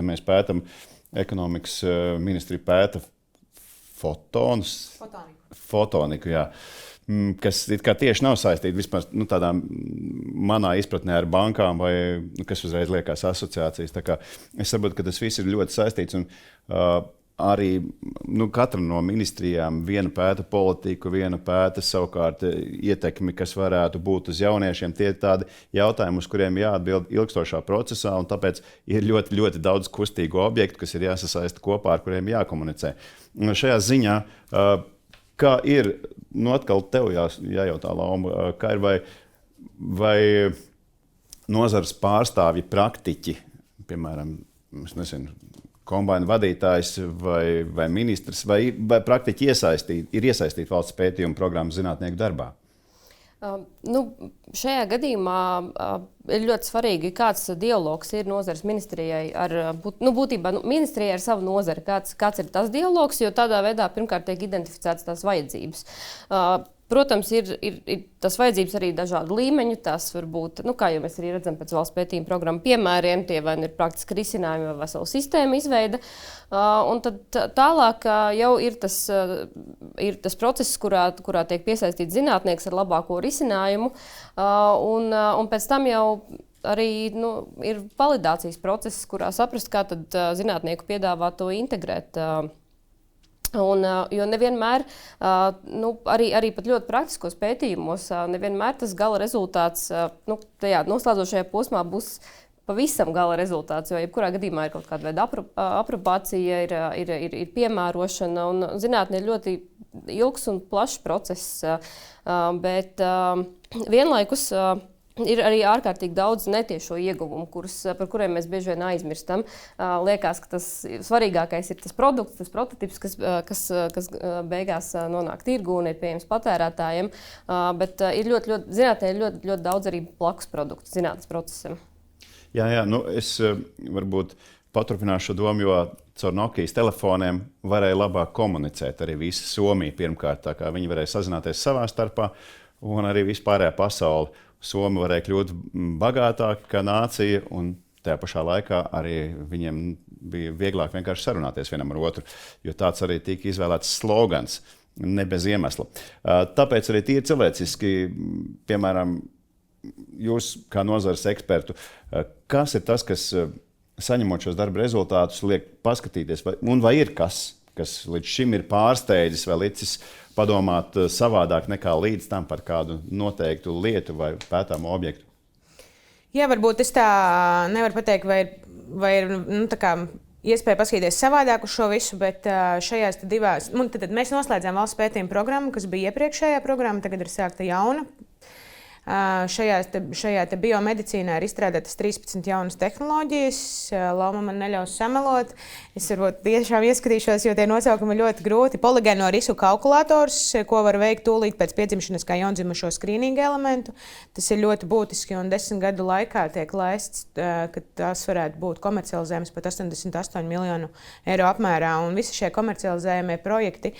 mēs pētam, ekonomikas ministrija pēta fotoniku, jā. Kas tieši nav saistīti vispār tādā manā izpratnē ar bankām, vai kas uzreiz liekas asociācijas. Es saprotu, ka tas viss ir ļoti saistīts. Un, arī katra no ministrijām viena pēta politiku, viena pēta savukārt ietekmi, kas varētu būt uz jauniešiem. Tie ir tādi jautājumi, uz kuriem jāatbild ilgstošā procesā, un tāpēc ir ļoti, ļoti daudz kustīgu objektu, kas ir jāsasaista kopā, ar kuriem jākomunicē. Un šajā ziņā kā ir, atkal tev jājautā, Lauma, kā ir vai nozares pārstāvji, praktiķi, piemēram, es nezinu, kombaina vadītājs vai ministrs, vai praktiķi ir iesaistīti valsts pētījuma programmas zinātnieku darbā? Šajā gadījumā ir ļoti svarīgi, kāds dialogs ir nozares ministrijai būtībā ministrijai ar savu nozari. Kāds ir tas dialogs, jo tādā veidā pirmkārt tiek identificētas tās vajadzības. Protams, ir tas vajadzības arī dažādu līmeņu. Tas var būt, kā jau mēs arī redzam pēc valsts pētījuma programmu piemēriem, tie vai ir praktiski risinājumi vai vesela sistēma izveida. Un tad tālāk jau ir tas process, kurā tiek piesaistīts zinātnieks ar labāko risinājumu. Un pēc tam jau arī ir validācijas process, kurā saprast, kā tad zinātnieku piedāvā to integrēt. Jo nevienmēr, arī pat ļoti praktiskos pētījumos, nevienmēr tas gala rezultāts tajā noslēdzošajā posmā būs pavisam gala rezultāts, jo jebkurā gadījumā ir kaut kāda veida aprobācija, ir piemērošana, un zinātne ir ļoti ilgs un plašs process, bet vienlaikus ir arī ārkārtīgi daudz netiešo ieguvumu, par kuriem mēs bieži vien aizmirstam. Liekas, ka tas svarīgākais ir tas produkts, tas prototips, kas beigās nonāk tirgū un ir pieejams patērētājiem. Bet zinātnē ir ļoti daudz arī blakus produktu zinātnes procesam. Jā, es varbūt paturpināšu šo domu, jo caur Nokijas telefoniem varēja labāk komunicēt arī visa Somija pirmkārt, tā kā viņi varēja sazināties savā starpā un arī vispārējā pasaule. Somi varēja kļūt bagātāki kā nācija, un tajā pašā laikā arī viņiem bija vieglāk vienkārši sarunāties vienam ar otru, jo tāds arī tika izvēlēts slogans, ne bez iemesla. Tāpēc arī tīri cilvēciski, piemēram, jūs kā nozares ekspertu, kas ir tas, kas saņemot šos darba rezultātus liek paskatīties, vai ir kas līdz šim ir pārsteidzis vai licis padomāt savādāk nekā līdz tam par kādu noteiktu lietu vai pētāmo objektu? Jā, varbūt es tā nevaru pateikt, vai ir iespēja paskatīties savādāk uz šo visu, bet šajās divās, tad mēs noslēdzām valsts pētījuma programmu, kas bija iepriekšējā programma, tagad ir sākta jauna. Šajā biomedicīnā ir izstrādātas 13 jaunas tehnoloģijas. Lauma man neļaus samelot. Es varbūt tiešām ieskatīšos, jo tie nosaukumi ir ļoti grūti. Poligēno risku kalkulators, ko var veikt tūlīt pēc piedzimšanas kā jaundzimušo skrīninga elementu. Tas ir ļoti būtiski un 10 gadu laikā tiek laists, ka tas varētu būt komercializējams pat 88 miljonu eiro apmērā. Un visi šie komercializējamie projekti,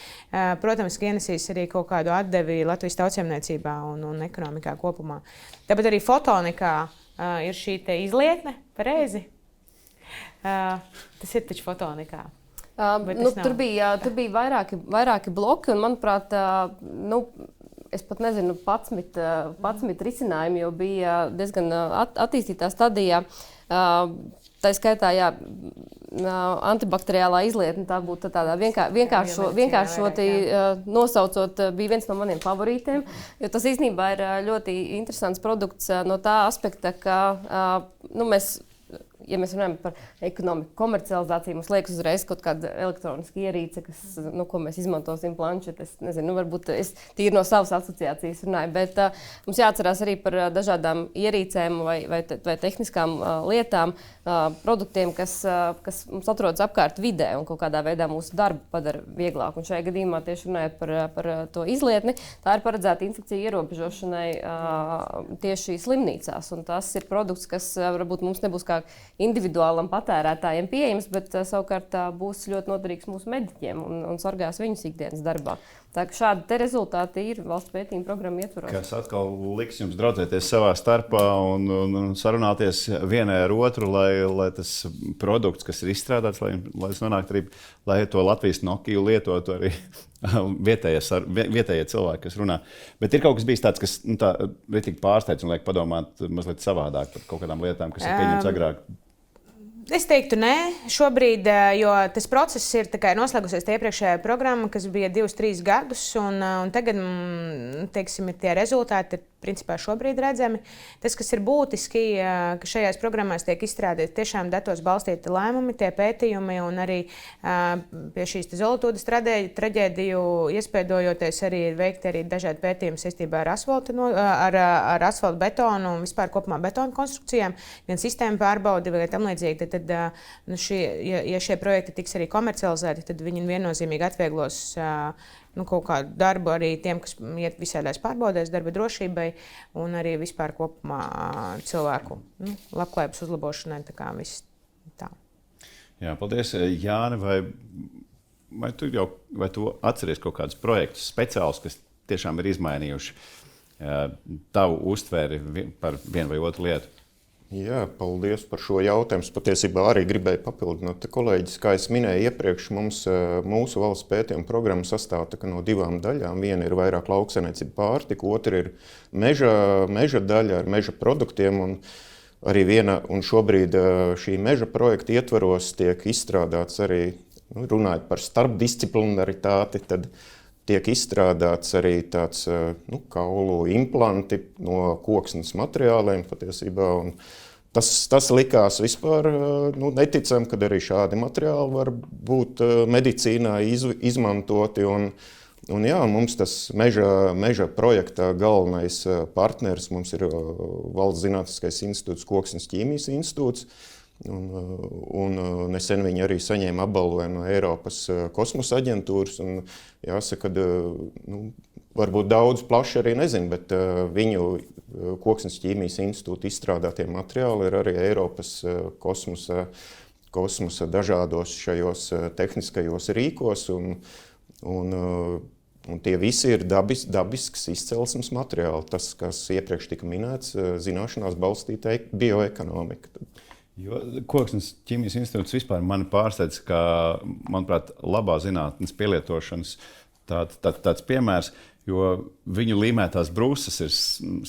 protams, ienesīs arī kaut kādu atdevi Latvijas tautsēmniecībā un ekonomikā kopumā. Tāpat arī fotonikā ir šī izlietne, pareizi? Tas ir taču fotonikā. Tur bija vairāki bloki, un manuprāt, es pat nezinu, 11 risinājumi jau bija diezgan attīstītā stadijā. Tā skaitā, antibakteriālā izlietne, tā būtu tādā vienkāršoti nosaucot, bija viens no maniem favorītiem, jo tas īstenībā ir ļoti interesants produkts no tā aspekta, ka mēs, ja mēs runājam par ekonomiku komercializāciju, mums liekas uzreiz kaut kāda elektroniska ierīce, ko mēs izmantosim planšetes. Nezinu, varbūt es tīri no savas asociācijas runāju, bet mums jāatcerās arī par dažādām ierīcēm vai tehniskām lietām, produktiem, kas mums atrodas apkārt vidē un kaut kādā veidā mūsu darbu padara vieglāk. Un šajā gadījumā tieši runājot par to izlietni, tā ir paredzēta infekciju ierobežošanai tieši slimnīcās. Un tas ir produkts, kas varbūt mums nebūs kā individuālam patērētājiem pieejams, bet savukārt būs ļoti noderīgs mūsu mediķiem un sargās viņus ikdienas darbā. Tā kā šādi rezultāti ir valsts pētījuma programma ietvaros. Kas atkal liks jums draudzēties savā starpā un sarunāties vienai ar otru, lai tas produkts, kas ir izstrādāts, lai tas nonāktu arī, lai to Latvijas Nokiju lietotu arī vietējie cilvēki, kas runā. Bet ir kaut kas bijis tāds, kas tā ritīgi pārsteidz un liek padomāt mazliet savādāk par kaut kādām lietām, kas ir pieņemts agrāk. Es teiktu, nē, šobrīd, jo tas process ir noslēgusies tie iepriekšējā programma, kas bija 2-3 gadus, un tagad, teiksim, tie rezultāti ir principā šobrīd redzami. Tas, kas ir būtiski, ka šajās programmās tiek izstrādāti tiešām datos balstīti lēmumi, tie pētījumi, un arī pie šīs Zolotūdas traģēdiju iespēdojoties arī ir veikti arī dažādi pētījumi saistībā ar asfaltu betonu un vispār kopumā betonu konstrukcijām, gan sistēmu pārbaudi vai tam līdzīgi. Tad, ja šie projekti tiks arī komercializēti, tad viņi viennozīmīgi atvieglos kaut kādu darbu arī tiem, kas iet visādās pārbaudēs, darba drošībai un arī vispār kopumā cilvēku labklājības uzlabošanai. Tā kā viss tā. Jā, paldies, Jāni. Vai tu atceries kaut kādus projektus speciālus, kas tiešām ir izmainījuši tavu uztveri par vienu vai otru lietu? Jā, paldies par šo jautājumu. Patiesībā arī gribēju papildināt. Kolēģis, kā es minēju iepriekš, mūsu valsts pētījuma programma sastāv no 2 daļām. Viena ir vairāk lauksaimniecība pārtika, otra ir meža daļa ar meža produktiem. Un arī un šobrīd šī meža projekta ietvaros tiek izstrādāts arī, runājot par starpdisciplinaritāti, tad tiek izstrādāts arī tāds kaulu implanti no koksnes materiāliem patiesībā. Un tas likās vispār neticami, kad arī šādi materiāli var būt medicīnā izmantoti. Un jā, mums tas meža projektā galvenais partneris mums ir Valsts zinātniskais institūts, Koksnes ķīmijas institūts. Un nesen viņi arī saņēma apbalvojumu no Eiropas kosmosa aģentūras. Un jāsaka, varbūt daudz plaši arī nezinu, bet viņu Koksnes ķīmijas institūta izstrādātie materiāli ir arī Eiropas kosmosa dažādos šajos tehniskajos rīkos. Un tie visi ir dabisks izcelsmes materiāli. Tas, kas iepriekš tika minēts, zināšanās balstīta bioekonomika. Jo Koksnes ķīmijas institūts vispār mani pārsteidz, kā, manuprāt, labā zinātnes pielietošanas tāds piemērs, jo viņu līmētās brūces ir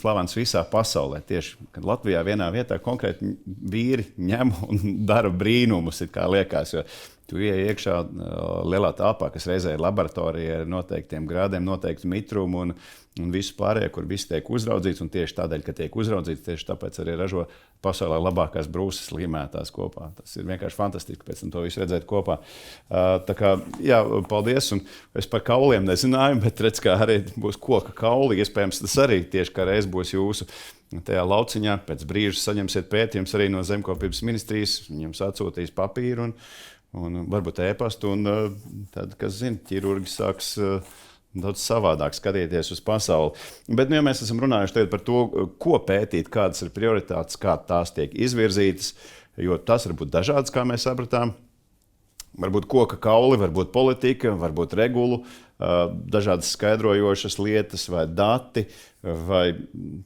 slavenas visā pasaulē. Tieši, kad Latvijā vienā vietā konkrēti vīri ņem un dara brīnumus, it kā liekas, jo tu ieej iekšā lielā telpā, kas reizē ir laboratorija ar noteiktiem grādiem, noteiktu mitrumu un visu pārējo, kur viss tiek uzraudzīts. Un tieši tādēļ, ka tiek uzraudzīts, tieši tāpēc arī ražo pasaulē labākās brūces līmētās kopā. Tas ir vienkārši fantastiski pēc tam to visu redzēt kopā. Tā kā, jā, paldies. Un es par kauliem nezināju, bet redz, kā arī būs koka kauli. Iespējams, tas arī tieši kā reiz būs jūsu tajā lauciņā. Pēc brīža saņemsiet pētījums arī no Zemkopības ministrijas. Viņam atsūtīs papīru un varbūt ēpastu. Un tad, kas zina, ķirurgi sāks daudz savādāk skatīties uz pasauli. Bet ja mēs esam runājuši par to, ko pētīt, kādas ir prioritātes, kā tās tiek izvirzītas, jo tas var būt dažādas, kā mēs sapratām. Varbūt koka kauli, varbūt politika, varbūt regulu, dažādas skaidrojošas lietas vai dati, vai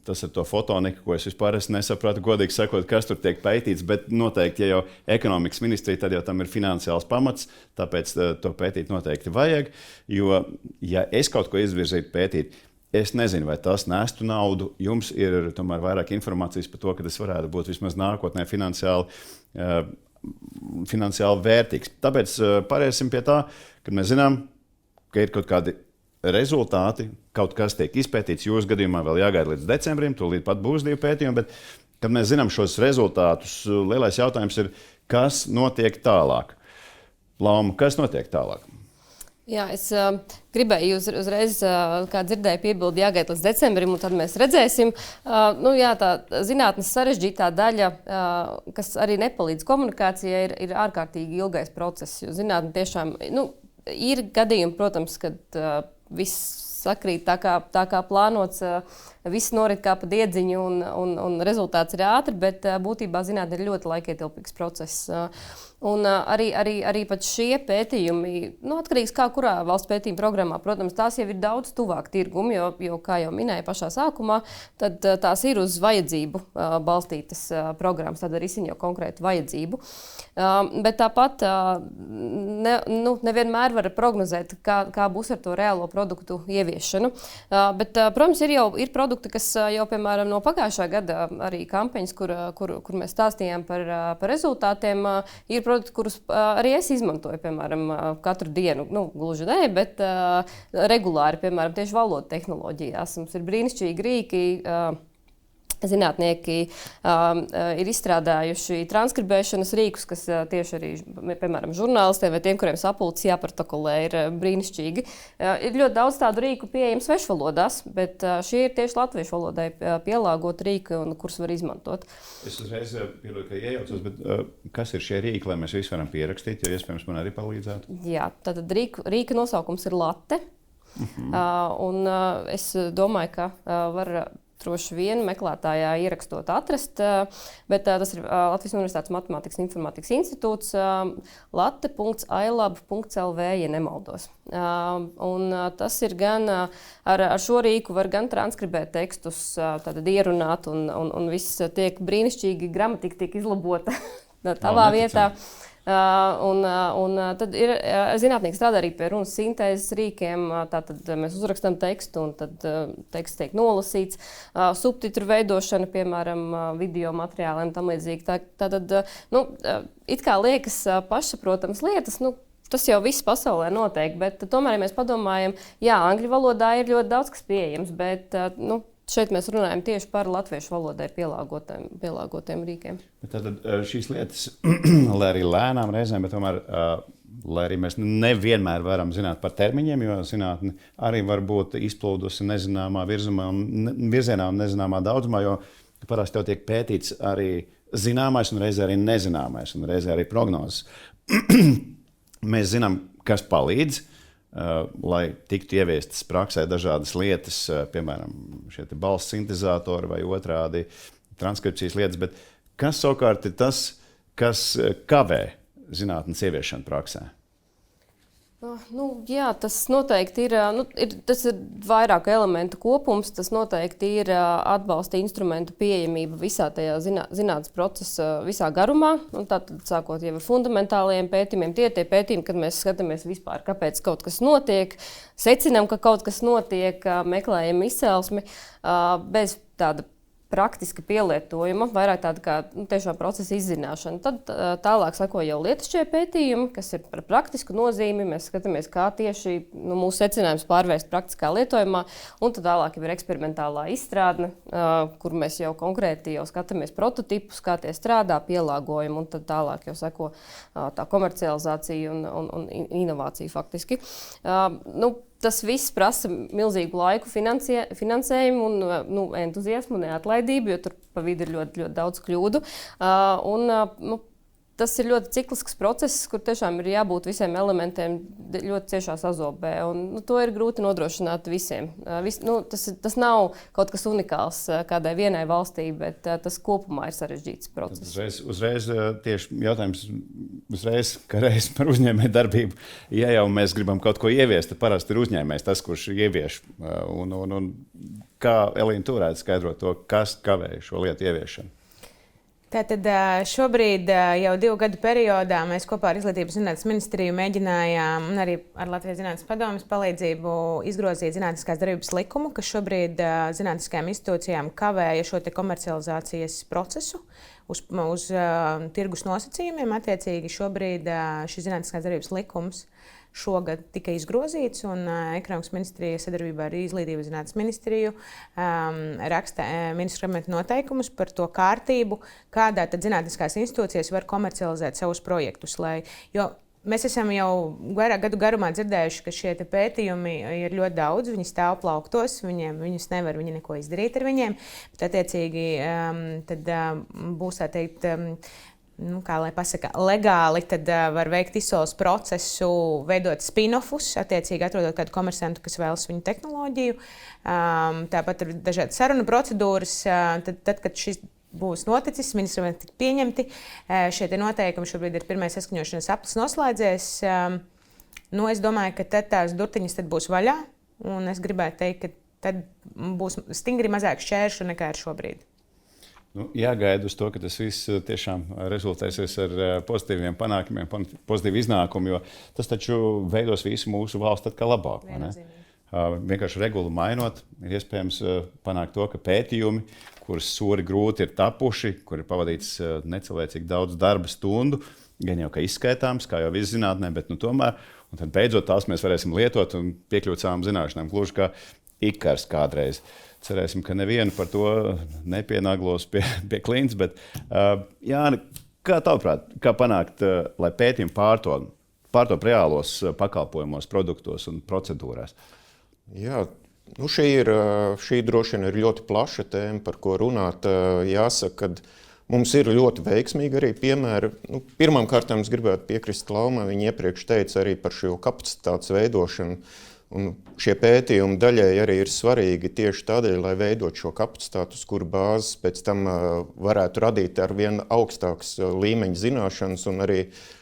tas ir to fotoniku, ko es vispār nesapratu, godīgi sakot, kas tur tiek pētīts, bet noteikti, ja jau ekonomikas ministrija, tad jau tam ir finansiāls pamats, tāpēc to pētīt noteikti vajag, jo, ja es kaut ko izvirzītu pētīt, es nezinu, vai tas nestu naudu, jums ir tomēr vairāk informācijas par to, ka tas varētu būt vismaz nākotnē finansiāli vērtīgs. Tāpēc pāriesim pie tā, kad mēs zinām, ka ir kaut kādi rezultāti, kaut kas tiek izpētīts. Jūsu gadījumā vēl jāgaida līdz decembrim, tūlīt pat būs 2 pētījumi, bet kad mēs zinām šos rezultātus, lielais jautājums ir, kas notiek tālāk? Lauma, kas notiek tālāk? Jā, es gribēju uzreiz, kā dzirdēju, piebildi jāgaida līdz decembrim, un tad mēs redzēsim. Jā, tā zinātnes sarežģītā daļa, kas arī nepalīdz komunikācijai, ir ārkārtīgi ilgais process. Jo zinātne tiešām, ir gadījumi, protams, kad viss sakrīt tā kā plānots, viss norit kā pa diedziņu un rezultāts ir ātri, bet būtībā zinātne ir ļoti laikietilpīgs process. Un arī pat šie pētījumi, atkarīgs kā kurā valsts pētījuma programmā, protams, tās jau ir daudz tuvāk tirgumu, jo kā jau minēju pašā sākumā, tad tās ir uz vajadzību balstītas programmas, tad arī jau konkrētu vajadzību. Bet tāpat nevienmēr var prognozēt, kā būs ar to reālo produktu ieviešanu. Bet, protams, ir produkti, kas jau, piemēram, no pagājušā gada arī kampaņas, kur mēs stāstījām par rezultātiem, ir produkti, kurus arī es izmantoju, piemēram, katru dienu. Gluži ne, bet regulāri, piemēram, tieši valodu tehnoloģijās. Mums ir brīnišķīgi rīki. Zinātnieki ir izstrādājuši transkribēšanas rīkus, kas tieši arī, piemēram, žurnālistiem vai tiem, kuriem sapulces jāprotokolē, ir brīnišķīgi. Ir ļoti daudz tādu rīku pieejams svešvalodās, bet šie ir tieši latviešu valodai pielāgoti rīki, kurus var izmantot. Es uzreiz pieļauju, ka iejaucos, bet kas ir šie rīki, lai mēs visi varam pierakstīt, jo iespējams man arī palīdzētu? Jā, tātad rīka nosaukums ir Latte. Un es domāju, ka var droši vien meklētājā ierakstot atrast, bet tas ir Latvijas Universitātes Matemātikas un Informātikas institūts late.ailab.lv, ja nemaldos. Un tas ir gan ar šo rīku var gan transkribēt tekstus, tātad ierunāt, un viss tiek brīnišķīgi, gramatika tiek izlabota tavā vietā. Un tad ir zinātnieki strādā arī pie runas sintēzes rīkiem. Tātad mēs uzrakstām tekstu, un tad teksts tiek nolasīts. Subtitru veidošana, piemēram, video materiāliem, tam līdzīgi. Tātad, it kā liekas pašsaprotams lietas, tas jau viss pasaulē notiek, bet tomēr, ja mēs padomājam, jā, angļu valodā ir ļoti daudz kas pieejams, bet, šeit mēs runājam tieši par latviešu valodai pielāgotiem rīkiem. Tātad šīs lietas, lai arī lēnām reizēm, bet tomēr, lai arī mēs nevienmēr varam zināt par termiņiem, jo zinātne arī var būt izplūdusi nezināmā virzienā un nezināmā daudzumā, jo parasti jau tiek pētīts arī zināmais un reizē arī nezināmais un reizē arī prognozes. Mēs zinām, kas palīdz, lai tiktu ieviestas praksē dažādas lietas, piemēram, šie balss sintezatori vai otrādi transkripcijas lietas, bet kas savukārt ir tas, kas kavē zinātnes ieviešanu praksē? Jā, tas noteikti ir, tas ir vairāku elementu kopums. Tas noteikti ir atbalsta instrumentu pieejamība visā tajā zinātnes procesa visā garumā. Tātad sākot jau ar fundamentālajiem pētījumiem, tie pētījumi, kad mēs skatāmies vispār, kāpēc kaut kas notiek, secinām, ka kaut kas notiek, meklējam izcelsmi bez tāda praktiska pielietojuma, vairāk tāda kā tiešām procesa izzināšana. Tad tālāk sako jau lietišķie pētījumi, kas ir par praktisku nozīmi. Mēs skatāmies, kā tieši mūsu secinājums pārvērst praktiskā lietojumā, un tad tālāk jau ir eksperimentālā izstrādne, kur mēs jau konkrēti jau skatāmies prototipus, kā tie strādā, pielāgojumu, un tad tālāk jau sako tā komercializācija un inovācija faktiski. Tas viss prasa milzīgu laiku, finansējumu un entuziasmu, neatlaidību, jo tur pa vidu ir ļoti, ļoti daudz kļūdu. Tas ir ļoti ciklisks process, kur tiešām ir jābūt visiem elementiem ļoti ciešā sazobē. To ir grūti nodrošināt visiem. Tas nav kaut kas unikāls kādai vienai valstī, bet tas kopumā ir sarežģīts process. Uzreiz tieši jautājums par uzņēmēju darbību. Ja jau mēs gribam kaut ko ieviest, tad parasti ir uzņēmējs tas, kurš ievieš. Un kā Elīna tu varētu skaidrot to, kas kavē šo lietu ieviešanu? Tātad šobrīd jau 2 gadu periodā mēs kopā ar Izglītības un zinātnes ministriju mēģinājām un arī ar Latvijas Zinātnes padomes palīdzību izgrozīt zinātniskās darbības likumu, kas šobrīd zinātniskajām institūcijām kavēja šo komercializācijas procesu uz tirgus nosacījumiem. Attiecīgi šobrīd šis zinātniskās darbības likums šogad tika izgrozīts, un Ekonomikas ministrija sadarbībā ar Izglītības un zinātnes ministriju raksta ministru kabineta noteikumus par to kārtību, kādā tad zinātniskās institūcijas var komercializēt savus projektus. Jo mēs esam jau vairāk gadu garumā dzirdējuši, ka šie pētījumi ir ļoti daudz, viņi stāv plauktos, viņus nevar neko izdarīt ar viņiem, bet attiecīgi tad būs tā teikt, kā lai pasaka, legāli, tad var veikt izsoles procesu, veidot spin-offus, attiecīgi atrodot kādu komersantu, kas vēlas viņu tehnoloģiju. Tāpat ir dažādas sarunu procedūras. Tad, kad šis būs noticis, ministriem tiks pieņemti, šie noteikumi šobrīd ir pirmais saskaņošanas aplis noslēdzies. Es domāju, ka tad tās durtiņas tad būs vaļā, un es gribētu teikt, ka tad būs stingri mazāk šķēršu nekā ir šobrīd. Jāgaida uz to, ka tas viss tiešām rezultēsies ar pozitīviem panākumiem, pozitīvu iznākumu, jo tas taču veidos visu mūsu valsti atkal labāk. Vienkārši regulu mainot, ir iespējams panākt to, ka pētījumi, kurus sori grūti ir tapuši, kur ir pavadīts necilvēcīgi daudz darba stundu, gan jau ka izskaitāms, kā jau viss zinātnē, bet tomēr, un tad beidzot tās mēs varēsim lietot un piekļūt savām zināšanām, gluži kā Ikars kādreiz. Cerēsim, ka nevienu par to nepienaglos pie klints, bet Jāni, kā tavuprāt, kā panākt, lai pētījumi pārtop reālos pakalpojumos, produktos un procedūrās? Jā, šī droši vien ir ļoti plaša tēma, par ko runāt. Jāsaka, ka mums ir ļoti veiksmīgi arī piemēri. Pirmām kārtām es gribētu piekrist Klaumai, viņa iepriekš teica arī par šo kapacitātes veidošanu. Un šie pētījumi daļai arī ir svarīgi tieši tādēļ, lai veidot šo kapacitātu, uz kuru bāzes pēc tam varētu radīt ar vien augstāks līmeņa zināšanas un arī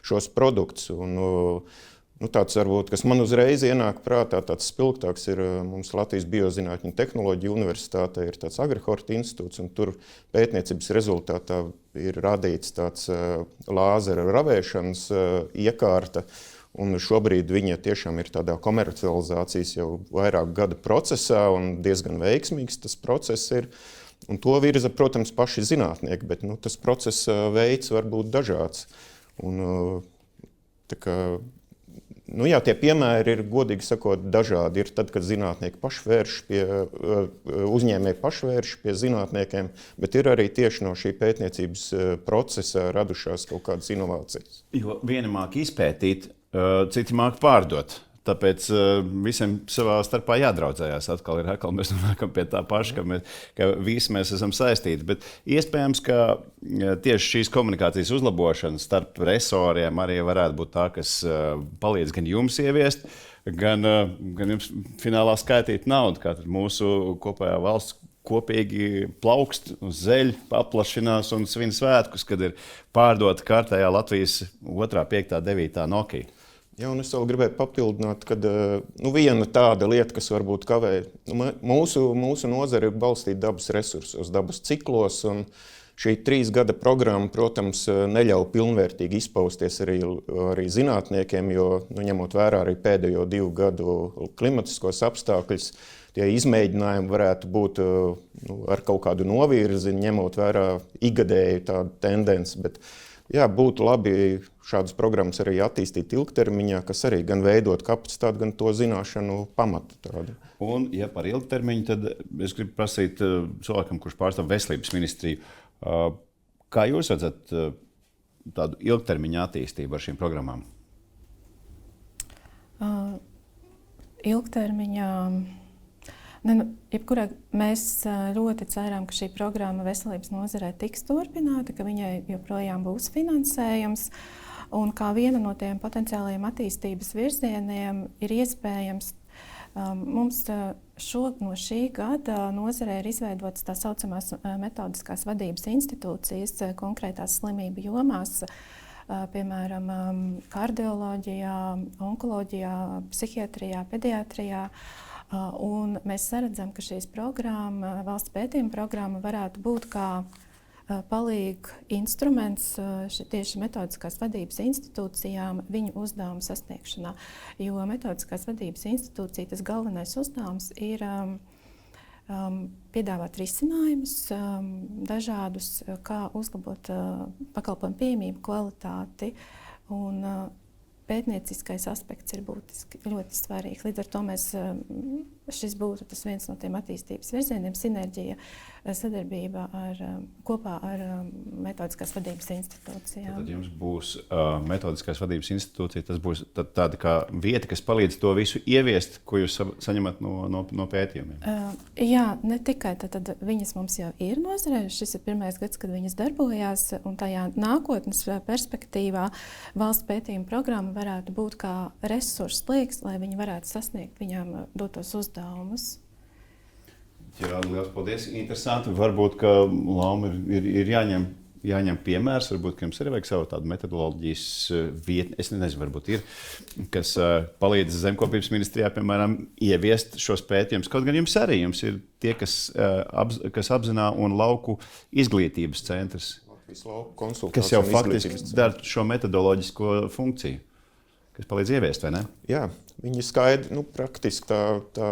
šos produktus. Tāds varbūt, kas man uzreiz ienāk prātā, tāds spilgtāks ir mums Latvijas Biozinātņu tehnoloģiju universitātē, ir tāds Agrihorta institūts, un tur pētniecības rezultātā ir radīts tāds lāzera ravēšanas iekārta. Un šobrīd viņa tiešām ir tādā komercializācijas jau vairāk gada procesā un diezgan veiksmīgs tas process ir. Un to virza, protams, paši zinātnieki, bet tas procesa veids var būt dažāds. Un, tie piemēri ir, godīgi sakot, dažādi. Ir tad, kad zinātnieki uzņēmēji paši vērš pie zinātniekiem, bet ir arī tieši no šī pētniecības procesa radušās kaut kādas inovācijas. Jo vieni māk izpētīt, citi māk pārdot. Tāpēc visiem savā starpā jādraudzējās. Atkal mēs nonākam pie tā paša, ka visi mēs esam saistīti. Bet iespējams, ka tieši šīs komunikācijas uzlabošana starp resoriem arī varētu būt tā, kas palīdz gan jums ieviest, gan jums finālā skaitīt naudu, kā mūsu kopējā valsts kopīgi plaukst, zeļ, paplašinās un svin svētkus, kad ir pārdota kārtējā Latvijas 2., 5., 9. Nokia. Jā, un es vēl gribēju papildināt, ka viena tāda lieta, kas varbūt kavē, mūsu nozare ir balstīta dabas resursos, dabas ciklos, un šī 3 gada programma, protams, neļauj pilnvērtīgi izpausties arī zinātniekiem, jo, ņemot vērā arī pēdējo 2 gadu klimatiskos apstākļus, tie izmēģinājumi varētu būt ar kaut kādu novirzi, ņemot vērā ikgadēju tādu tendenci, bet būtu labi šādas programmas arī attīstīt ilgtermiņā, kas arī gan veidot kapacitāti, gan to zināšanu pamatu tādu. Un, ja par ilgtermiņu, tad es gribu prasīt cilvēkam, kurš pārstāv veselības ministriju, kā jūs redzat tādu ilgtermiņa attīstību ar šīm programmām? Ilgtermiņā... Jebkurā mēs ļoti ceram, ka šī programma veselības nozarē tiks turpināta, ka viņai joprojām būs finansējums. Un kā viena no tiem potenciālajiem attīstības virzieniem ir iespējams, mums no šī gada nozarē ir izveidotas tā saucamās metodiskās vadības institūcijas konkrētās slimību jomās, piemēram, kardioloģijā, onkoloģijā, psihiatrijā, pediatrijā. Un mēs redzam, ka šīs valsts pētījuma programma varētu būt kā palīga instruments tieši metodiskās vadības institūcijām viņu uzdevumu sasniegšanā. Jo metodiskās vadības institūcija tas galvenais uzdevums ir piedāvāt risinājumus dažādus, kā uzlabot pakalpojumu pieejamību, kvalitāti un pētnieciskais aspekts ir ļoti svarīgs. Līdz ar to šis būtu viens no tiem attīstības virzieniem, sinerģija, sadarbība kopā ar metodiskās vadības institūcijām. Tad jums būs metodiskās vadības institūcija, tas būs tāda kā vieta, kas palīdz to visu ieviest, ko jūs saņemat no pētījumiem? Jā, ne tikai. Tad viņas mums jau ir nozarē. Šis ir 1. gads, kad viņas darbojās, un tajā nākotnes perspektīvā valsts pētījuma programma varētu būt kā resursu slieksnis, lai viņi varētu sasniegt viņām dotos uzdevumus. Jā, liels paldies. Interesanti. Varbūt, ka Lauma ir jāņem piemērs. Varbūt, ka jums arī vajag savu tādu metodoloģijas vietni. Es nezinu, varbūt ir, kas palīdz Zemkopības ministrijā, piemēram, ieviest šos pētījumus. Kaut gan jums ir tie, kas apzinā un lauku izglītības centrs, kas jau faktiski dara šo metodoloģisko funkciju, kas palīdz ieviest, vai ne? Jā, viņi skaidri, praktiski tā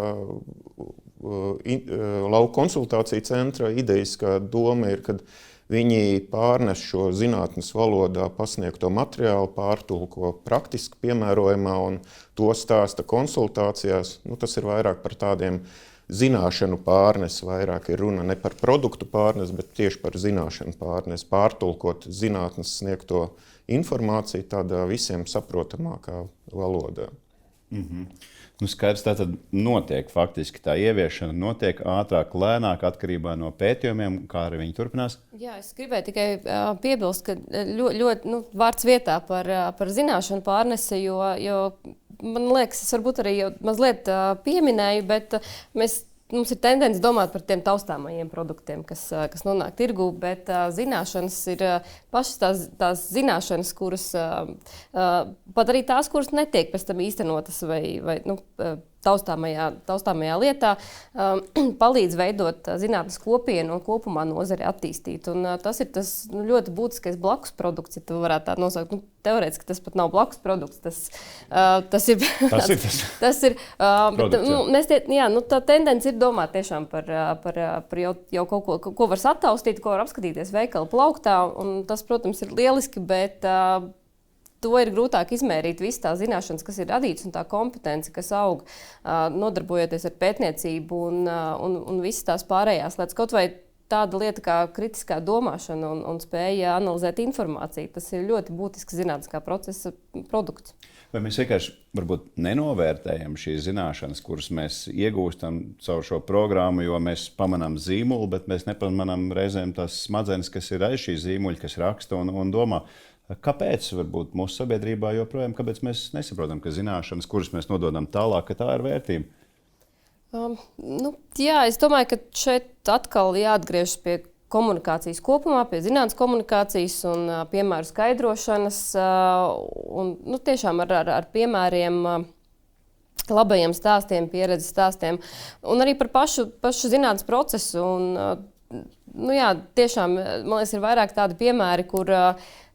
lauku konsultāciju centra idejiskā doma ir, kad viņi pārnes šo zinātnes valodā pasniegto materiālu, pārtulko praktiski piemērojumā un to stāsta konsultācijās. Tas ir vairāk par tādiem zināšanu pārnes, vairāk ir runa ne par produktu pārnes, bet tieši par zināšanu pārnes, pārtulkot zinātnes sniegto informāciju tādā visiem saprotamākā valodā. Skaidrs, tā tad notiek faktiski tā ieviešana, notiek ātrāk, lēnāk atkarībā no pētījumiem, kā arī viņi turpinās. Jā, es gribēju tikai piebilst, ka ļoti vārds vietā par zināšanu pārnesi, jo man liekas, es varbūt arī mazliet pieminēju, bet mums ir tendence domāt par tiem taustāmajiem produktiem, kas nonāk tirgū, bet zināšanas ir pašas tās zināšanas, kuras pat arī tās, kuras netiek pēc tam īstenotas vai taustāmajā lietā, palīdz veidot zinātnes kopienu un kopumā nozari attīstīt. Un tas ir tas ļoti būtiskais blakus produkts, ja tu varētu tā nosaukt. Teorētiski tas pat nav blakus produkts. Tas ir. Tas ir. Tā tendence ir domāt tiešām par jau kaut ko var sataustīt, ko var apskatīties veikala plauktā. Un tas, protams, ir lieliski, bet to ir grūtāk izmērīt visas tās zināšanas, kas ir radītas, un tā kompetence, kas aug, nodarbojoties ar pētniecību un visas tās pārējās lietas. Kaut vai tāda lieta kā kritiskā domāšana un spēja analizēt informāciju. Tas ir ļoti būtisks zinātniskā procesa produkts. Vai mēs vienkārši varbūt nenovērtējam šīs zināšanas, kuras mēs iegūstam caur šo programmu, jo mēs pamanām zīmolu, bet mēs nepamanām reizēm tās smadzenes, kas ir aiz šī zīmuļa, kas raksta un domā. Kāpēc varbūt mūsu sabiedrībā joprojām, kāpēc mēs nesaprotam, ka zināšanas, kuras mēs nododam tālāk, ka tā ir vērtība? Es domāju, ka šeit atkal jāatgriežas pie komunikācijas kopumā, pie zinātnes komunikācijas un piemēru skaidrošanas. Tiešām ar piemēriem, labajiem stāstiem, pieredzes stāstiem un arī par pašu zinātnes procesu. Tiešām, man liekas, ir vairāk tādi piemēri, kur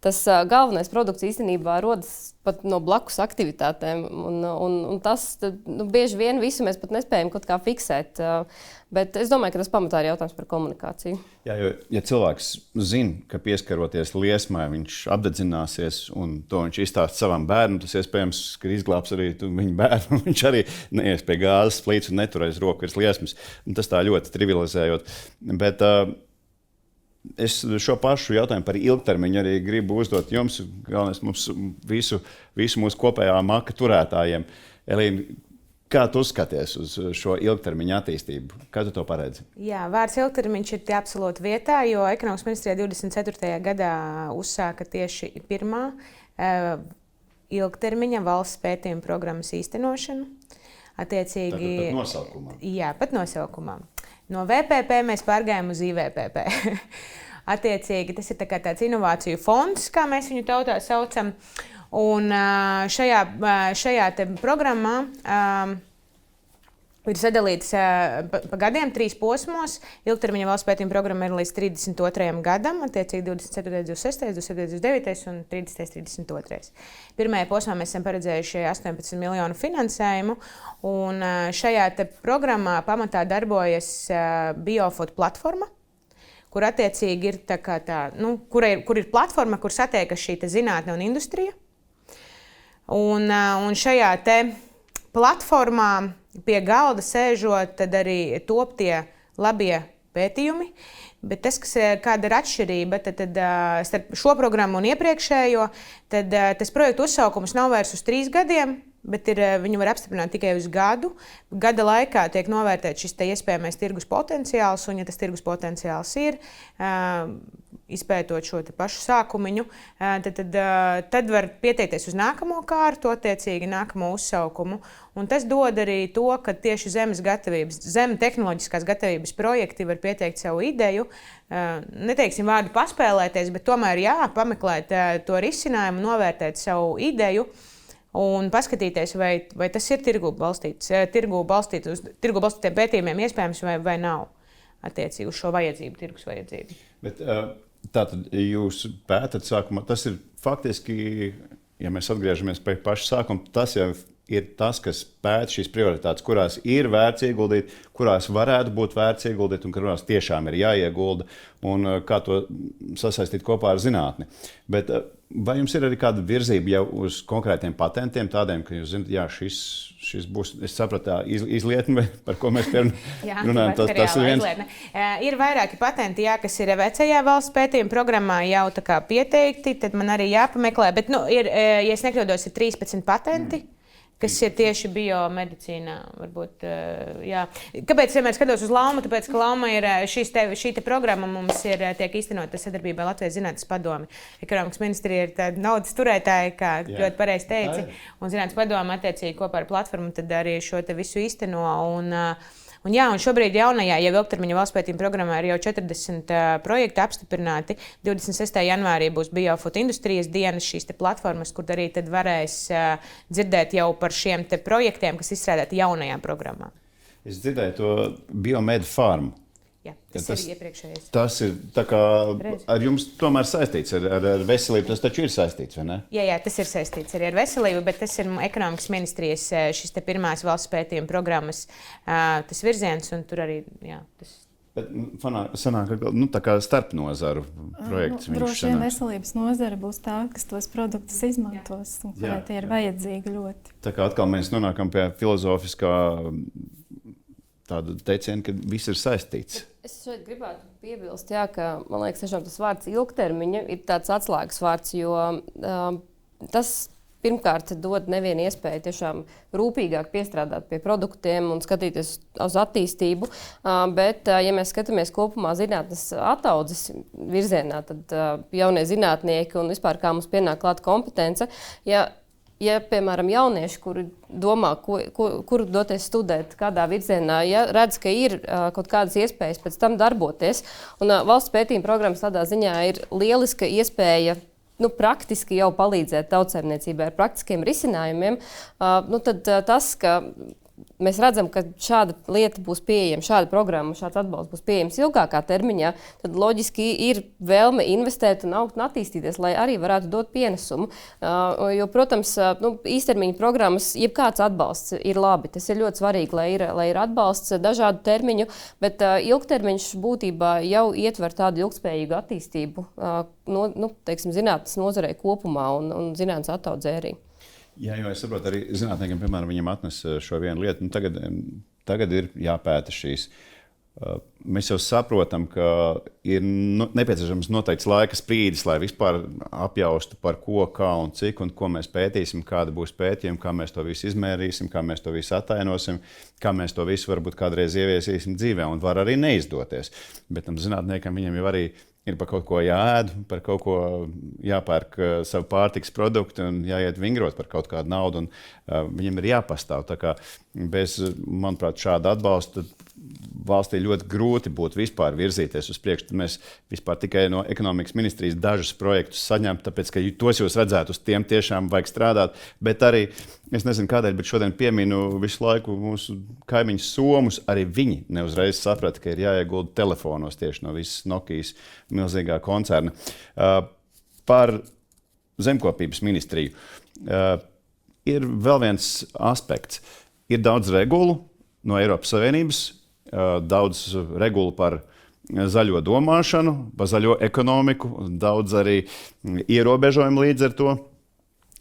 tas galvenais produkts īstenībā rodas pat no blakus aktivitātēm. Un tas bieži vien visu mēs pat nespējam kaut kā fiksēt. Bet es domāju, ka tas pamatā ir jautājums par komunikāciju. Jā, jo, ja cilvēks zina, ka pieskaroties liesmai, viņš apdedzināsies un to viņš izstāsta savam bērnam, tas iespējams, ka izglābs arī viņa bērnu. Viņš arī neies pie gāzes plīts un neturēs roku virs liesmas. Un tas tā ļoti trivializējot. Bet es šo pašu jautājumu par ilgtermiņu arī gribu uzdot jums, galvenais mums visu mūsu kopējā maka turētājiem. Elīna, kā tu skaties uz šo ilgtermiņa attīstību? Kā tu to paredzi? Jā, vārds ilgtermiņš ir absolūti vietā, jo Ekonomikas ministrijā 24. gadā uzsāka tieši pirmā ilgtermiņa valsts pētījuma programmas īstenošanu. Attiecīgi, pat nosaukumā. Jā, pat nosaukumā. No VPP mēs pārgājām uz IVPP. Attiecīgi, tas ir tāds inovāciju fonds, kā mēs viņu tautā saucam. Un šajā programmā ir sadalīts pa gadiem 3 posmos. Ilgtermiņa valsts pētījuma programma ir līdz 32. gadam, attiecīgi 24., 26., 27., 29. un 30., 32. Pirmajā posmā mēs esam paredzējuši 18 miljonu finansējumu, un šajā programmā pamatā darbojas Biofood platforma, kur attiecīgi ir kur ir platforma, kur satiekas šī zinātne un industrija. Un šajā platformā pie galda sēžot, tad arī top tie labie pētījumi. Bet tas, kāda ir atšķirība starp šo programmu un iepriekšējo, tad tas projektu uzsaukums nav vairs uz 3 gadiem, bet viņu var apstiprināt tikai uz gadu. Gada laikā tiek novērtēts šis iespējamais tirgus potenciāls, un ja tas tirgus potenciāls ir, izpētot šo pašu sākumiņu, tad var pieteikties uz nākamo kārtu, attiecīgi nākamo uzsaukumu. Un tas dod arī to, ka tieši zemes tehnoloģiskās gatavības projekti var pieteikt savu ideju. Neteiksim vārdu paspēlēties, bet tomēr pameklēt to risinājumu, novērtēt savu ideju un paskatīties, vai tas ir tirgu balstītiem pētījumiem iespējams vai nav attiecīgi uz šo vajadzību, tirgus vajadzību. Bet, tātad jūs pētat sākumā, tas ir faktiski, ja mēs atgriežamies pie paša sākuma, tas jau ir tas, kas pēta šīs prioritātes, kurās ir vērts ieguldīt, kurās varētu būt vērts ieguldīt un kurās tiešām ir jāiegulda un kā to sasaistīt kopā ar zinātni. Bet vai jums ir arī kāda virzība jau uz konkrētiem patentiem, tādiem, ka jūs zināt, jā, šis būs, es sapratu, izlietne, par ko mēs runājam, tas ir viens. Izlietne. Ir vairāki patenti, kas ir vecajā valsts pētījuma programmā jau tā kā pieteikti, tad man arī jāpameklē, bet, ja es nekļūdos, ir 13 patenti. kas ir tieši biomedicīnā. Varbūt, jā. Kāpēc es vienmēr skatos uz Laumu? Tāpēc, ka Lauma ir šī programma mums tiek īstenota sadarbībā ar Latvijas Zinātnes padomi. Ekonomikas ministrija ir tāda naudas turētāja, kā ļoti pareizi teici, un Zinātnes padome attiecīgi kopā ar platformu tad arī šo te visu īsteno. Un šobrīd jaunajā, jau ilgtermiņa valsts pētījuma programmā ir jau 40 projekti apstiprināti. 26. janvārī būs Biofood industrijas dienas, šīs platformas, kur arī tad varēs dzirdēt jau par šiem te projektiem, kas izstrādāti jaunajā programmā. Es dzirdēju to Biomed Farm. Jā, tas ir iepriekšējais. Tas ir tā kā ar jums tomēr saistīts, ar veselību tas taču ir saistīts, vai ne? Jā, tas ir saistīts arī ar veselību, bet tas ir ekonomikas ministrijas šis te pirmās valsts pētījuma programmas tas virziens, un tur arī, jā, tas... Bet sanāk, tā kā starpnozaru projekts. Droši vien veselības nozara būs tā, kas tos produktus izmantos, un vai tie ir vajadzīgi ļoti. Tā kā atkal mēs nonākam pie filozofiskā tādu teicienu, ka viss ir saistīts. Es šeit gribētu piebilst, ka man liekas, tiešām tas vārds ilgtermiņa ir tāds atslēgas vārds, jo tas pirmkārt dod nevienu iespēju tiešām rūpīgāk piestrādāt pie produktiem un skatīties uz attīstību. Bet, ja mēs skatāmies kopumā zinātnes attaudzes virzienā, tad jaunie zinātnieki un vispār kā mums pienāk klāt kompetence, ja, piemēram, jaunieši, kuri domā, kur doties studēt, kādā virzienā, ja redz, ka ir kaut kādas iespējas pēc tam darboties, un valsts pētījuma programmas tādā ziņā ir lieliska iespēja praktiski jau palīdzēt tautsaimniecībai ar praktiskiem risinājumiem, tad tas, ka mēs redzam, ka šāda lieta būs pieejama, šāda programma, šāds atbalsts būs pieejams ilgākā termiņā, tad loģiski ir vēlme investēt un augt un attīstīties, lai arī varētu dot pienesumu. Jo, protams, īstermiņa programmas, jebkāds atbalsts ir labi. Tas ir ļoti svarīgi, lai ir atbalsts dažādu termiņu, bet ilgtermiņš būtībā jau ietver tādu ilgspējīgu attīstību, teiksim, zinātnes nozarei kopumā un zinātnes attaudzē arī. Jā, jo es saprotu, arī zinātniekiem, piemēram, viņam atnes šo vienu lietu. Tagad ir jāpēta šīs. Mēs jau saprotam, ka ir nepieciešams noteikts laika sprīdis, lai vispār apjaustu par ko, kā un cik, un ko mēs pētīsim, kāda būs pētījuma, kā mēs to visu izmērīsim, kā mēs to visu attainosim, kā mēs to visu varbūt kādreiz ieviesīsim dzīvē, un var arī neizdoties. Bet tam zinātniekam viņam jau arī ir par kaut ko jāēd, par kaut ko jāpērk savu pārtikas produktu un jāiet vingrot par kaut kādu naudu, un viņam ir jāpastāv. Tā kā bez, manuprāt, šāda atbalsta valstī ļoti grūti būtu vispār virzīties uz priekšu. Tad mēs vispār tikai no ekonomikas ministrijas dažus projektus saņemt, tāpēc, ka tos jūs redzētu, uz tiem tiešām vajag strādāt. Bet arī, es nezinu kādēļ, bet šodien pieminu visu laiku mūsu kaimiņus Somus, arī viņi neuzreiz saprata, ka ir jāiegulda telefonos tieši no visas Nokijas milzīgā koncerna. Par zemkopības ministriju. Ir vēl viens aspekts. Ir daudz regulu no Eiropas Savienības, daudz regulu par zaļo domāšanu, par zaļo ekonomiku, daudz arī ierobežojumu līdz ar to.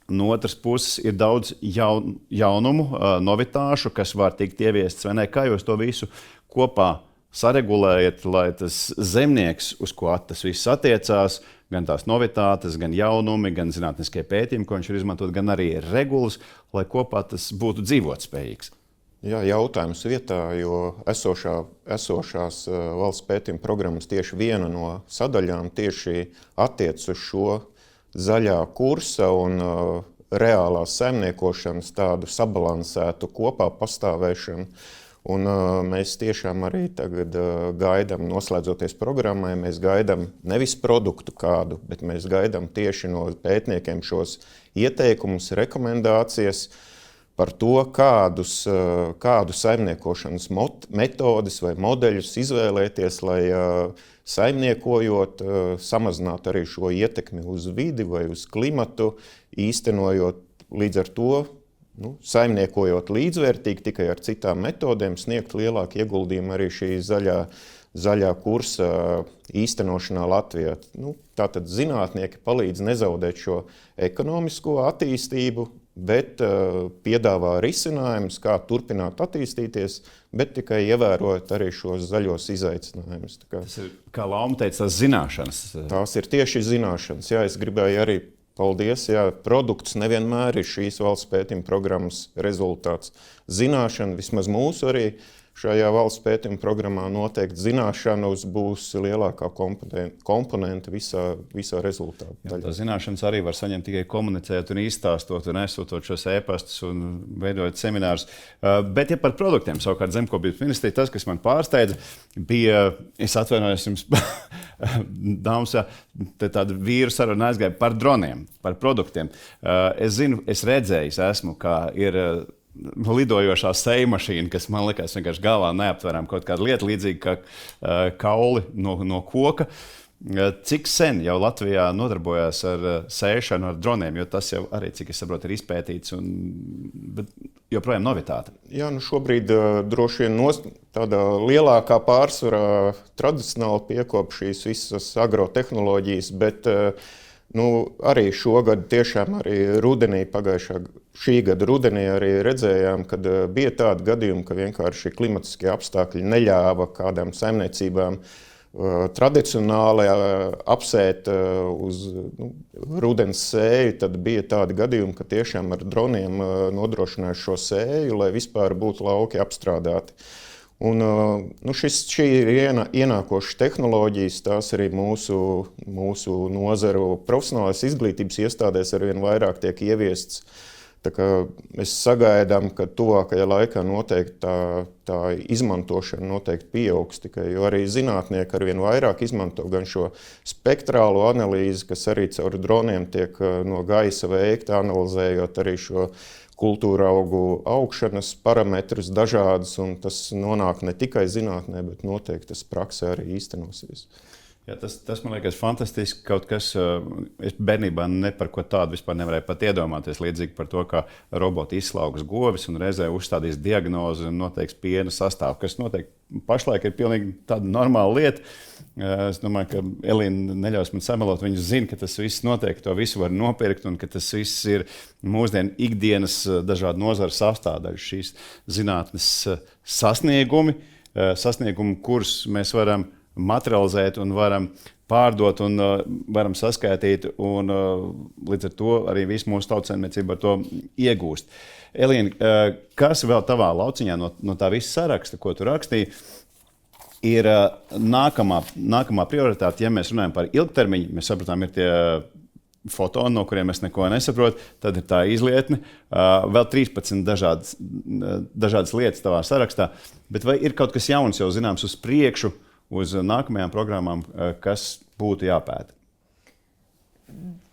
No otras puses ir daudz jaunumu, novitāšu, kas var tikt ieviests vai ne. Kā jūs to visu kopā saregulējat, lai tas zemnieks, uz ko tas viss attiecās, gan tās novitātes, gan jaunumi, gan zinātniskie pētījumi, ko viņš ir izmantot, gan arī regulas, lai kopā tas būtu dzīvotspējīgs? Jā, jautājums vietā, jo esošās valsts pētījuma programmas tieši viena no sadaļām tieši attiec uz šo zaļā kursa un reālās saimniekošanas tādu sabalansētu kopā pastāvēšanu. Un mēs tiešām arī tagad gaidām, noslēdzoties programmai, mēs gaidām nevis produktu kādu, bet mēs gaidām tieši no pētniekiem šos ieteikumus, rekomendācijas par to, kādu saimniekošanas metodes vai modeļus izvēlēties, lai saimniekojot, samazināt arī šo ietekmi uz vidi vai uz klimatu, īstenojot līdz ar to, saimniekojot līdzvērtīgi tikai ar citām metodēm, sniegt lielāku ieguldījumu arī šī zaļā kursa īstenošanā Latvijā. Tātad zinātnieki palīdz nezaudēt šo ekonomisko attīstību, bet piedāvā risinājumus, kā turpināt attīstīties, bet tikai ievērojot arī šos zaļos izaicinājumus. Tas ir, kā Lauma teica, tās zināšanas. Tās ir tieši zināšanas. Jā, es gribēju arī Paldies. Jā, produkts nevienmēr ir šīs valsts pētījuma programmas rezultāts. Zināšana, vismaz mūsu arī šajā valsts pētījuma programmā noteikti zināšanas būs lielākā komponente visā rezultātā. Jā, tā zināšanas arī var saņemt tikai komunicējot un izstāstot un nesūtot šos e-pastus un veidojot seminārus. Bet ja par produktiem, savukārt Zemkopības ministrija, tas, kas man pārsteidza, bija, es atvainojos jums, dāmas, tāda vīru saruna aizgāja par droniem, par produktiem. Es zinu, es redzēju, esmu, kā ir lidojošā seja mašīna, kas man liekas vienkārši galvā neaptveram kaut kāda lieta, līdzīga kā kauli no koka. Cik sen jau Latvijā nodarbojās ar sēšanu ar droniem, jo tas jau arī, cik es saprotu, ir izpētīts, bet joprojām novitāte. Jā, šobrīd droši vien tādā lielākā pārsvarā tradicionāli piekop šīs visas agrotehnoloģijas, bet arī šogad, tiešām arī rudenī, šī gada rudenī arī redzējām, kad bija tādi gadījumi, ka vienkārši klimatiskie apstākļi neļāva kādām saimniecībām tradicionāli apsēt uz rudens sēju, tad bija tādi gadījumi, ka tiešām ar droniem nodrošināja šo sēju, lai vispār būtu lauki apstrādāti. Un, šī ir ienākošas tehnoloģijas, tās arī mūsu nozaru profesionālās izglītības iestādēs arvien vairāk tiek ieviestas. Tā kā mēs sagaidām, ka tuvākajā laikā noteikti tā izmantošana noteikti pieaugs, jo arī zinātnieki arvien vairāk izmanto gan šo spektrālo analīzi, kas arī caur droniem tiek no gaisa veikta, analizējot arī šo kultūra augu augšanas parametrus dažādas, un tas nonāk ne tikai zinātnē, bet noteikti tas praksē arī īstenosies. Jā, tas man liekas fantastiski. Kaut kas, es bērnībā ne par ko tādu vispār nevarēju pat iedomāties. Līdzīgi par to, kā roboti izslaugs govis un reizē uzstādīs diagnozi un noteiks piena sastāvu, kas noteikti pašlaik ir pilnīgi tāda normāla lieta. Es domāju, ka Elīna neļaus man samelot. Viņa zina, ka tas viss notiek, to visu var nopirkt un ka tas viss ir mūsdienu ikdienas dažādu nozaru sastāvdaļu. Šīs zinātnes sasniegumi, kurus mēs varam materializēt un varam pārdot un varam saskaitīt, un līdz ar to arī visu mūsu tautsaimniecību ar to iegūst. Elīna, kas vēl tavā lauciņā no tā visa saraksta, ko tu rakstīji, ir nākamā prioritāte, ja mēs runājam par ilgtermiņu, mēs sapratām, ir tie fotoni, no kuriem es neko nesaprotu, tad ir tā izlietne, vēl 13 dažādas lietas tavā sarakstā, bet vai ir kaut kas jauns jau zināms uz priekšu, uz nākamajām programmām, kas būtu jāpēta?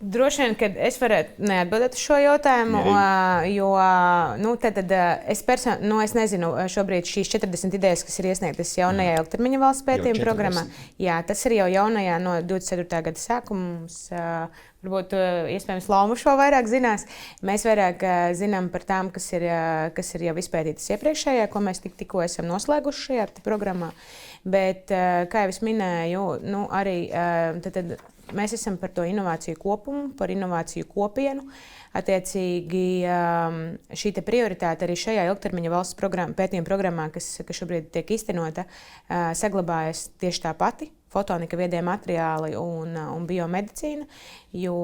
Droši vien, ka es varētu neatbildēt uz šo jautājumu, jo es nezinu šobrīd šīs 40 idejas, kas ir iesniegtas jaunajā ilgtermiņa valsts pētījuma programmā. Jā, tas ir jau jaunajā no 24. gada sākuma. Varbūt iespējams Lauma šo vairāk zinās. Mēs vairāk zinām par tām, kas ir jau izpētītas iepriekšējā, ko mēs tikko esam noslēguši šajā programmā. Bet, kā jau es minēju, arī mēs esam par to inovāciju kopumu, par inovāciju kopienu. Attiecīgi, šī prioritāte arī šajā ilgtermiņa valsts pētījuma programmā, kas šobrīd tiek īstenota, saglabājas tieši tā pati. Fotonika, viedie materiāli un biomedicīna, jo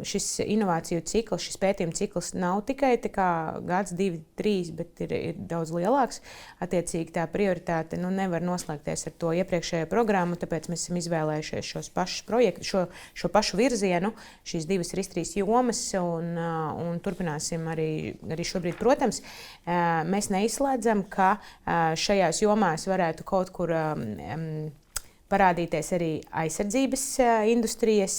šis inovāciju cikls, šis pētījuma cikls nav tikai gads, 2, 3, bet ir daudz lielāks. Attiecīgi tā prioritāte nevar noslēgties ar to iepriekšējo programmu, tāpēc mēs esam izvēlējušies šos pašus projektus, šo pašu virzienu, šīs divas RIS3 jomas un turpināsim arī šobrīd, protams. Mēs neizslēdzam, ka šajās jomās varētu kaut kur parādīties arī aizsardzības industrijas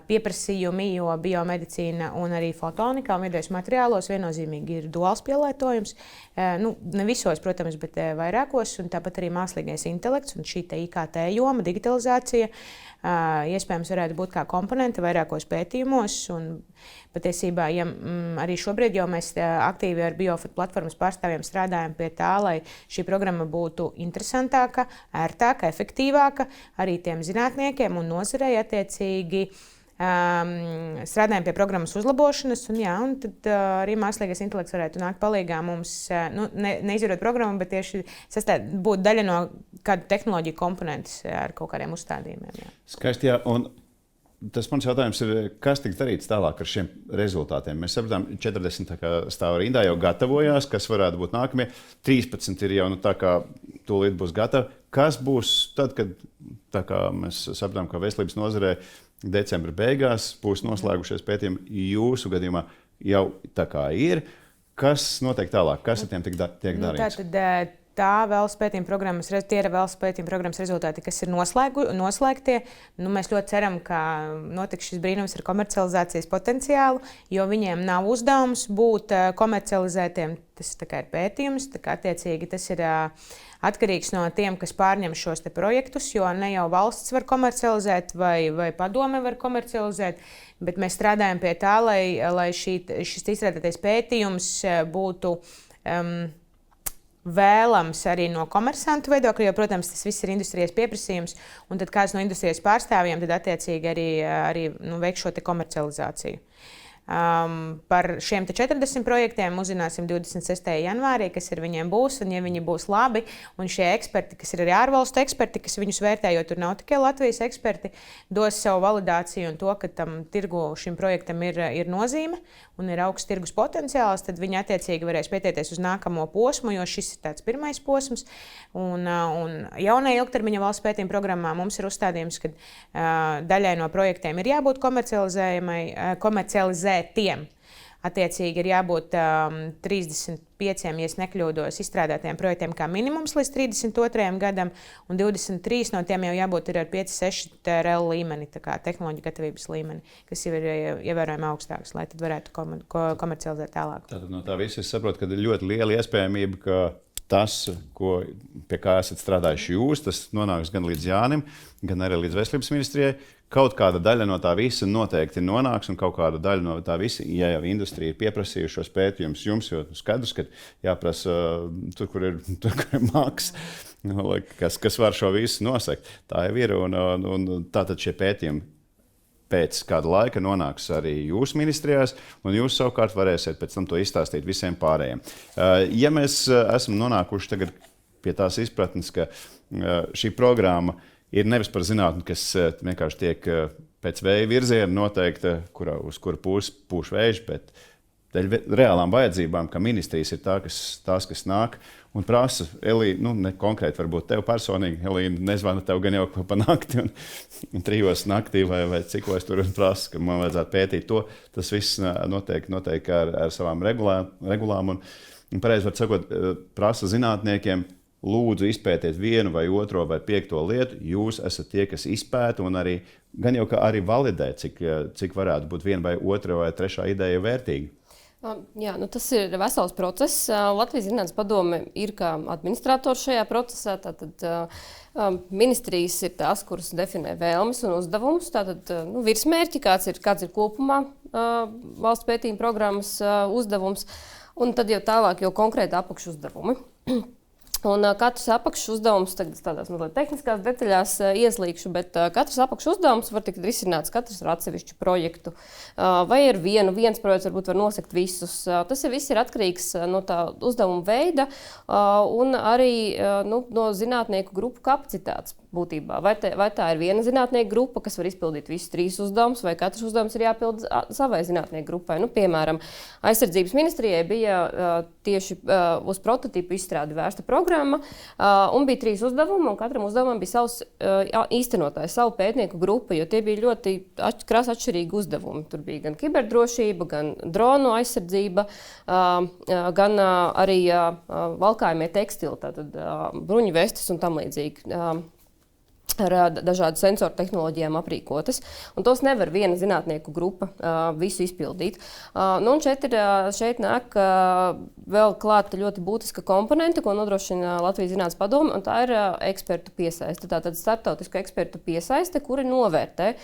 pieprasījumi, jo biomedicīna un arī fotonika un viedajos materiālos viennozīmīgi ir duāls pielietojums. Ne visos, protams, bet vairākos, un tāpat arī mākslīgais intelekts un šī IKT joma, digitalizācija, iespējams varētu būt kā komponente vairākos pētījumos. Un patiesībā, ja arī šobrīd jau mēs aktīvi ar Biofit platformas pārstāvjiem strādājam pie tā, lai šī programma būtu interesantāka, ērtāka, efektīvāka arī tiem zinātniekiem un nozarei attiecīgi. Strādājam pie programmas uzlabošanas, un tad arī mākslīgais intelekts varētu nākt palīgā mums, neizdarot programmu, bet tieši būt daļa no kādu tehnoloģiju komponentes ar kaut kādiem uzstādījumiem. Jā. Skaisti, jā. Un tas mans jautājums ir, kas tiks darīts tālāk ar šiem rezultātiem? Mēs sapratām, 40 stāv rindā jau gatavojās, kas varētu būt nākamie. 13 ir jau tā kā tūlīt būs gatavi. Kas būs tad, kad mēs sapratām, ka veselības nozarē decembra beigās būs noslēgušies pētījumi jūsu gadījumā jau tā kā ir? Kas notiek tālāk? Kas ar tiem tiek darīts? Tā valsts pētījuma programmas, tie ir valsts pētījuma programmas rezultāti, kas ir noslēgtie. Mēs ļoti ceram, ka notiks šis brīnums ar komercializācijas potenciālu, jo viņiem nav uzdevums būt komercializētiem. Tas ir pētījums, attiecīgi tas ir atkarīgs no tiem, kas pārņem šos projektus, jo ne jau valsts var komercializēt vai padome var komercializēt, bet mēs strādājam pie tā, lai šis izstrādātais pētījums būtu vēlams arī no komersantu viedokļa, jo, protams, tas viss ir industrijas pieprasījums, un tad kāds no industrijas pārstāvjiem tad attiecīgi arī veiks šo komercializāciju. Par šiem 40 projektiem uzzināsim 26. janvārī, kas ir viņiem būs, un ja viņi būs labi, un šie eksperti, kas ir arī ārvalstu eksperti, kas viņus vērtē, jo tur nav tikai Latvijas eksperti, dos savu validāciju un to, ka tam tirgu šim projektam ir nozīme un ir augsts tirgus potenciāls, tad viņi attiecīgi varēs pieteikties uz nākamo posmu, jo šis ir tāds pirmais posms. Un jaunajā ilgtermiņa valsts pētījuma programmā mums ir uzstādījums, ka daļai no projektiem ir jābūt komercializētiem. Attiecīgi ir jābūt 35, ja nekļūdos, izstrādātiem projektiem kā minimums līdz 32. gadam, un 23 no tiem jau jābūt ar 5-6 TRL līmeni, tā kā tehnoloģija gatavības līmeni, kas jau ir ievērojami augstāks, lai tad varētu komercializēt tālāk. Tātad no tā visa es saprotu, ka ir ļoti liela iespējamība, ka tas, pie kā esat strādājuši jūs, tas nonāks gan līdz Jānim, gan arī līdz Veselības ministrijai. Kaut kāda daļa no tā visa noteikti nonāks, un kaut kāda daļa no tā visa, ja jau industrija ir pieprasījuši šos pētījumus jums, jo skaidrs, ka jāprasa tur, kur ir maks, kas var šo visu nosegt. Tā jau ir, un tātad šie pētījumi pēc kāda laika nonāks arī jūsu ministrijās, un jūs savukārt varēsiet pēc tam to izstāstīt visiem pārējiem. Ja mēs esam nonākuši tagad pie tās izpratnes, ka šī programma ir nevis par zinātni, kas vienkārši tiek pēc vēja virziena noteikta, uz kura pūš vējš, bet dēļ reālām vajadzībām, ka ministrijas ir tās, kas nāk un prasa, Elīna, ne konkrēti varbūt tev personīgi, Elīna, nezvana tev gan jau pa nakti un 3 naktī vai cikos tur un prasa, ka man vajadzētu pētīt to. Tas viss notiek ar savām regulām un pareizi var sakot, prasa zinātniekiem, lūdzu izpētiet 1 vai 2 vai 5 lietu, jūs esat tie, kas izpēta un arī, gan jau kā arī validē, cik varētu būt 1 vai 2 vai 3 ideja vērtīga. Jā, tas ir vesels process. Latvijas Zinātnes padome ir kā administrators šajā procesā. Tātad ministrijas ir tās, kuras definē vēlmes un uzdevumus. Tātad virsmērķi, kāds ir kopumā valsts pētījuma programmas uzdevums, un tad jau tālāk jau konkrēti apakšuzdevumi. Un katrs apakšuzdevums, tagad tādās tehniskās detaļās ieslīgšu, bet katrs apakšuzdevums var tikt risināts katrs ar atsevišķu projektu. Vai ar viens projekts varbūt var nosegt visus. Tas viss ir atkarīgs no tā uzdevuma veida un arī no zinātnieku grupu kapacitātes būtībā. Vai tā ir viena zinātnieku grupa, kas var izpildīt visus 3 uzdevumus, vai katrs uzdevums ir jāpild savai zinātnieku grupai. Piemēram, aizsardzības ministrijai bija tieši uz prototipu izstrādi vērsta programma, un bija 3 uzdevumi, un katram uzdevumam bija savs īstenotājs, savu pētnieku grupa, jo tie bija ļoti krasi atšķirīgi uzdevumi. Tur bija gan kiberdrošība, gan dronu aizsardzība, gan arī valkājumie tekstili, tātad bruņu vestes un tam līdzīgi. Ar dažādu sensoru tehnoloģijām aprīkotas. Un tos nevar viena zinātnieku grupa visu izpildīt. Un šeit nāk vēl klāta ļoti būtiska komponente, ko nodrošina Latvijas Zinātnes padome, un tā ir ekspertu piesaiste. Tātad starptautisku ekspertu piesaiste, kuri novērtē,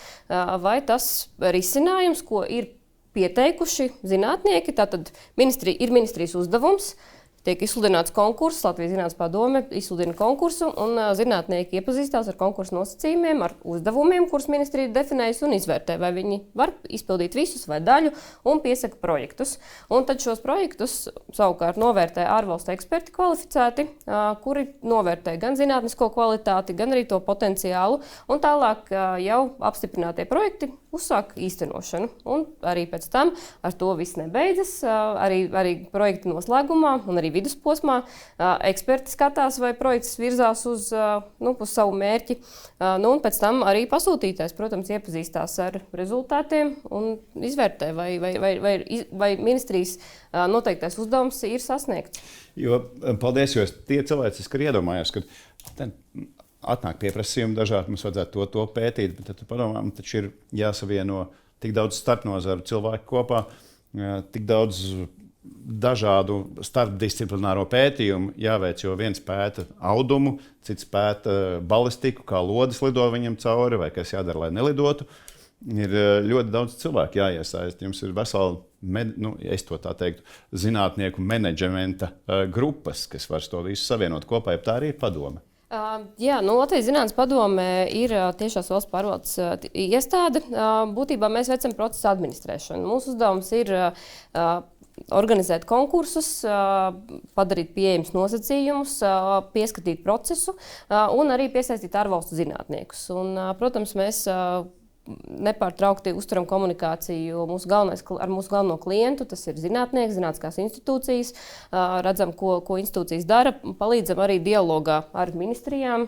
vai tas risinājums, ko ir pieteikuši zinātnieki, tātad ministrijas uzdevums, tiek izsludināts konkurss, Latvijas Zinātnes padome izsludina konkursu, un zinātnieki iepazīstās ar konkursu nosacījumiem, ar uzdevumiem, kurus ministrija definējusi un izvērtē, vai viņi var izpildīt visus vai daļu un piesaka projektus. Un tad šos projektus savukārt novērtē ārvalstu eksperti kvalificēti, kuri novērtē gan zinātnisko kvalitāti, gan arī to potenciālu, un tālāk jau apstiprinātie projekti uzsāk īstenošanu. Un arī pēc tam ar to viss nebeidzas. Arī projekta noslēgumā un arī vidusposmā eksperti skatās, vai projekts virzās uz savu mērķi. Un pēc tam arī pasūtītājs, protams, iepazīstās ar rezultātiem un izvērtē, vai ministrijas noteiktais uzdevums ir sasniegts. Paldies, jo tie cilvēki, kas iedomājās, ka atnāk pieprasījumi dažādi, mums vajadzētu to pētīt, bet tad padomājam, taču ir jāsavieno tik daudz starpnozaru cilvēku kopā, tik daudz dažādu starpdisciplināro pētījumu jāveic, jo viens pēta audumu, cits pēta balistiku, kā lodes lido viņam cauri, vai kas jādara, lai nelidotu. Ir ļoti daudz cilvēku jāiesaist. Jums ir vesela, es to tā teiktu, zinātnieku menedžmenta grupas, kas var to visu savienot kopā, ja tā arī ir padome. Latvijas Zinātnes padome ir tiešās valsts pārvaldes iestāde. Būtībā mēs veicam procesa administrēšanu. Mūsu uzdevums ir organizēt konkursus, padarīt pieejamus nosacījumus, pieskatīt procesu un arī piesaistīt ārvalstu zinātniekus. Un, protams, mēs nepārtraukti uzturam komunikāciju ar mūsu galveno klientu, tas ir zinātnieki, zinātniskās institūcijas, redzam, ko institūcijas dara, palīdzam arī dialogā ar ministrijām,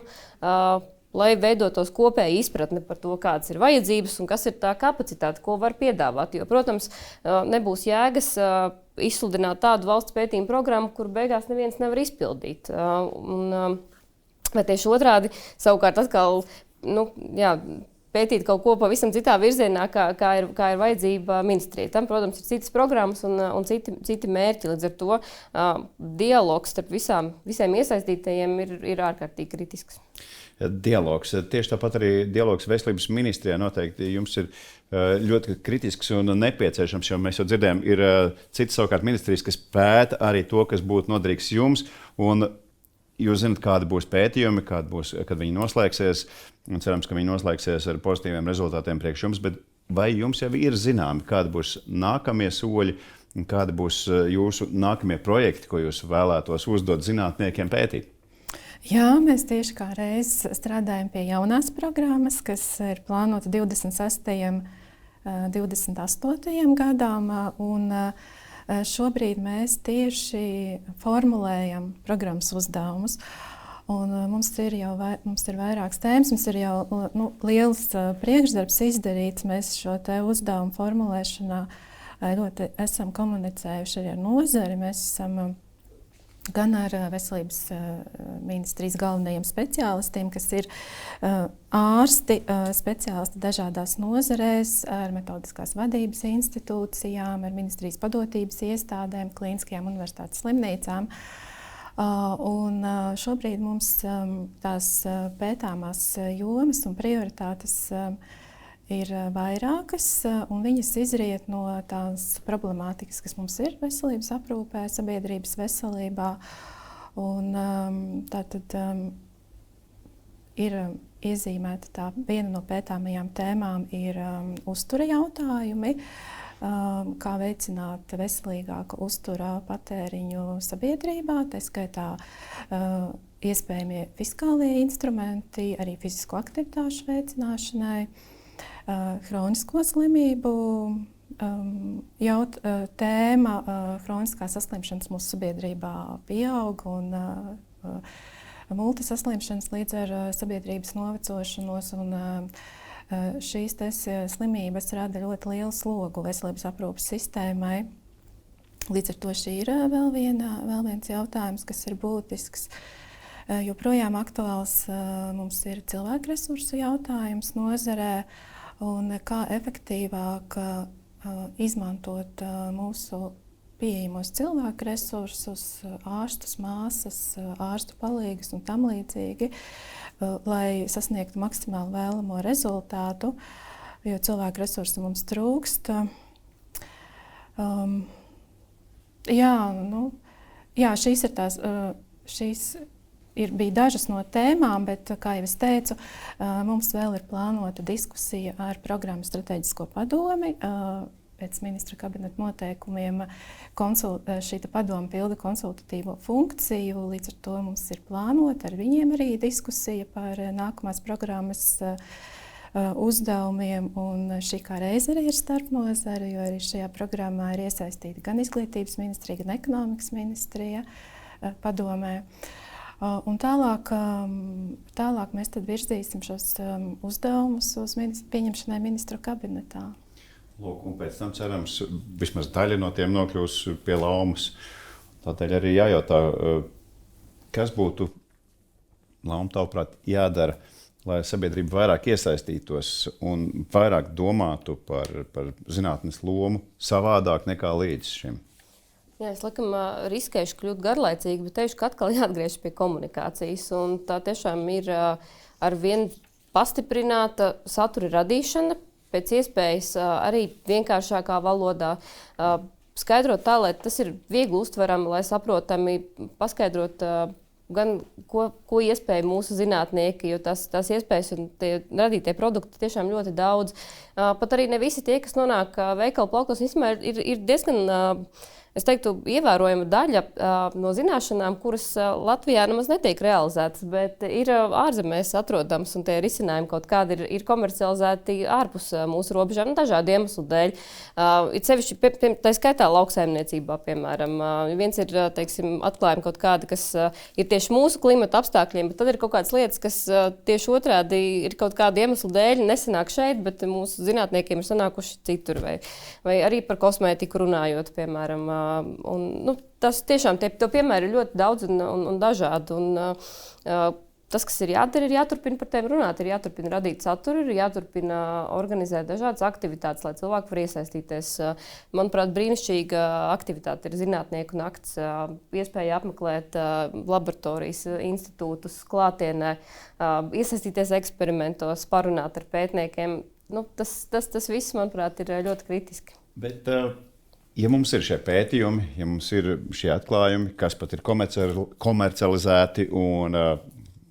lai veidotos kopēja izpratne par to, kādas ir vajadzības un kas ir tā kapacitāte, ko var piedāvāt. Jo, protams, nebūs jēgas izsludināt tādu valsts pētījumu programmu, kur beigās neviens nevar izpildīt. Vai tieši otrādi, savukārt atkal, pētīt kaut ko pavisam citā virzienā, kā ir vajadzība ministrijai. Tam, protams, ir citas programmas un citi mērķi. Līdz ar to dialogs starp visiem iesaistītajiem ir ārkārtīgi kritisks. Dialogs. Tieši tāpat arī dialogs veselības ministrijā noteikti jums ir ļoti kritisks un nepieciešams, jo mēs jau dzirdējām, ir citas savukārt ministrijas, kas pēta arī to, kas būtu noderīgs jums. Un jūs zināt, kādi būs pētījumi, kad viņi noslēgsies. Cerams, ka viņi noslēgsies ar pozitīviem rezultātiem priekš jums. Bet vai jums jau ir zināmi, kādi būs nākamie soļi un kādi būs jūsu nākamie projekti, ko jūs vēlētos uzdot zinātniekiem pētīt? Jā, mēs tieši kā reiz strādājam pie jaunās programmas, kas ir plānota 26. un 28. gadām. Šobrīd mēs tieši formulējam programmas uzdevumus. Un mums ir vairākas tēmas, mums ir jau liels priekšdarbs izdarīts. Mēs šo te uzdevumu formulēšanā ļoti esam komunicējuši arī ar nozari. Mēs esam gan ar veselības ministrijas galvenajiem speciālistiem, kas ir ārsti, speciālisti dažādās nozarēs, ar metodiskās vadības institūcijām, ar ministrijas padotības iestādēm, klīniskajām universitātes slimnīcām. Un šobrīd mums tās pētāmās jomas un prioritātes ir vairākas, un viņas izriet no tās problemātikas, kas mums ir veselības aprūpē, sabiedrības veselībā. Un tātad ir iezīmēta viena no pētāmajām tēmām ir uztura jautājumi, kā veicināt veselīgāku uztura patēriņu sabiedrībā, tā skaitā iespējamie fiskālie instrumenti, arī fizisko aktivitāšu veicināšanai, hronisko slimību tēma, hroniskās saslimšanas mūsu sabiedrībā pieaug un multisaslimšanas līdz ar sabiedrības novecošanos. Šīs slimības rada ļoti lielu slogu veselības aprūpes sistēmai. Līdz ar to šī ir vēl viens jautājums, kas ir būtisks. Joprojām aktuāls mums ir cilvēku resursu jautājums nozarē un kā efektīvāk izmantot mūsu pieejamos cilvēku resursus, ārstus, māsas, ārstu palīgus un tam līdzīgi, lai sasniegtu maksimāli vēlamo rezultātu, jo cilvēku resursu mums trūkst. Jā, šīs bija dažas no tēmām, bet, kā jau es teicu, mums vēl ir plānota diskusija ar programmas strateģisko padomi. Pēc ministra kabineta noteikumiem šī padome pilda konsultatīvo funkciju. Līdz ar to mums ir plānota ar viņiem arī diskusija par nākamās programmas uzdevumiem. Un šī kā reize arī ir starpnozara, jo arī šajā programmā ir iesaistīta gan izglītības ministrija, gan ekonomikas ministrija padomē. Un tālāk mēs tad virzīsim šos uzdevumus uz pieņemšanai ministru kabinetā. Lūk, un pēc tam, cerams, vismaz daļa no tiem nokļūs pie laumas. Tādēļ arī jājautā, kas būtu, Lauma, tavuprāt, jādara, lai sabiedrība vairāk iesaistītos un vairāk domātu par zinātnes lomu savādāk nekā līdz šim. Jā, es laikam riskēšu kļūt garlaicīgi, bet teikšu, ka atkal jāatgriežas pie komunikācijas. Un tā tiešām ir arvien pastiprināta satura radīšana, pēc iespējas arī vienkāršākā valodā. Skaidrot tā, lai tas ir viegli uztverami, lai saprotami, paskaidrot gan ko iespēja mūsu zinātnieki, jo tās iespējas un tie radītie produkti tiešām ļoti daudz. Pat arī ne visi tie, kas nonāk veikalu plauktos, ir diezgan, es teiktu, ievērojama daļa no zināšanām, kuras Latvijā nemaz netiek realizētas, bet ir ārzemēs atrodams, un tie risinājumi kaut kādi ir komercializēti ārpus mūsu robežām, dažādu iemeslu dēļ. Ir sevišķi, tā skaitā lauksaimniecībā, piemēram. Viens ir, teiksim, atklājumi kaut kādi, kas ir tieši mūsu klimata apstākļiem, bet tad ir kaut kādas lietas, kas tieši otrādi ir kaut kādu iemeslu dēļ nesanāk šeit, bet mūsu zinātniekiem ir sanākuši citur. Vai arī par kosmētiku runājot, piemēram. Tas tiešām tie piemēri ir ļoti daudz un dažādi. Tas, kas ir jādara, ir jāturpina par tiem runāt, ir jāturpina radīt saturu, ir jāturpina organizēt dažādas aktivitātes, lai cilvēki var iesaistīties. Manuprāt, brīnišķīga aktivitāte ir zinātnieku nakts, iespēja apmeklēt laboratorijas, institūtus klātienē, iesaistīties eksperimentos, parunāt ar pētniekiem. Tas viss, manuprāt, ir ļoti kritiski. Bet, ja mums ir šie pētījumi, ja mums ir šie atklājumi, kas pat ir komercializēti un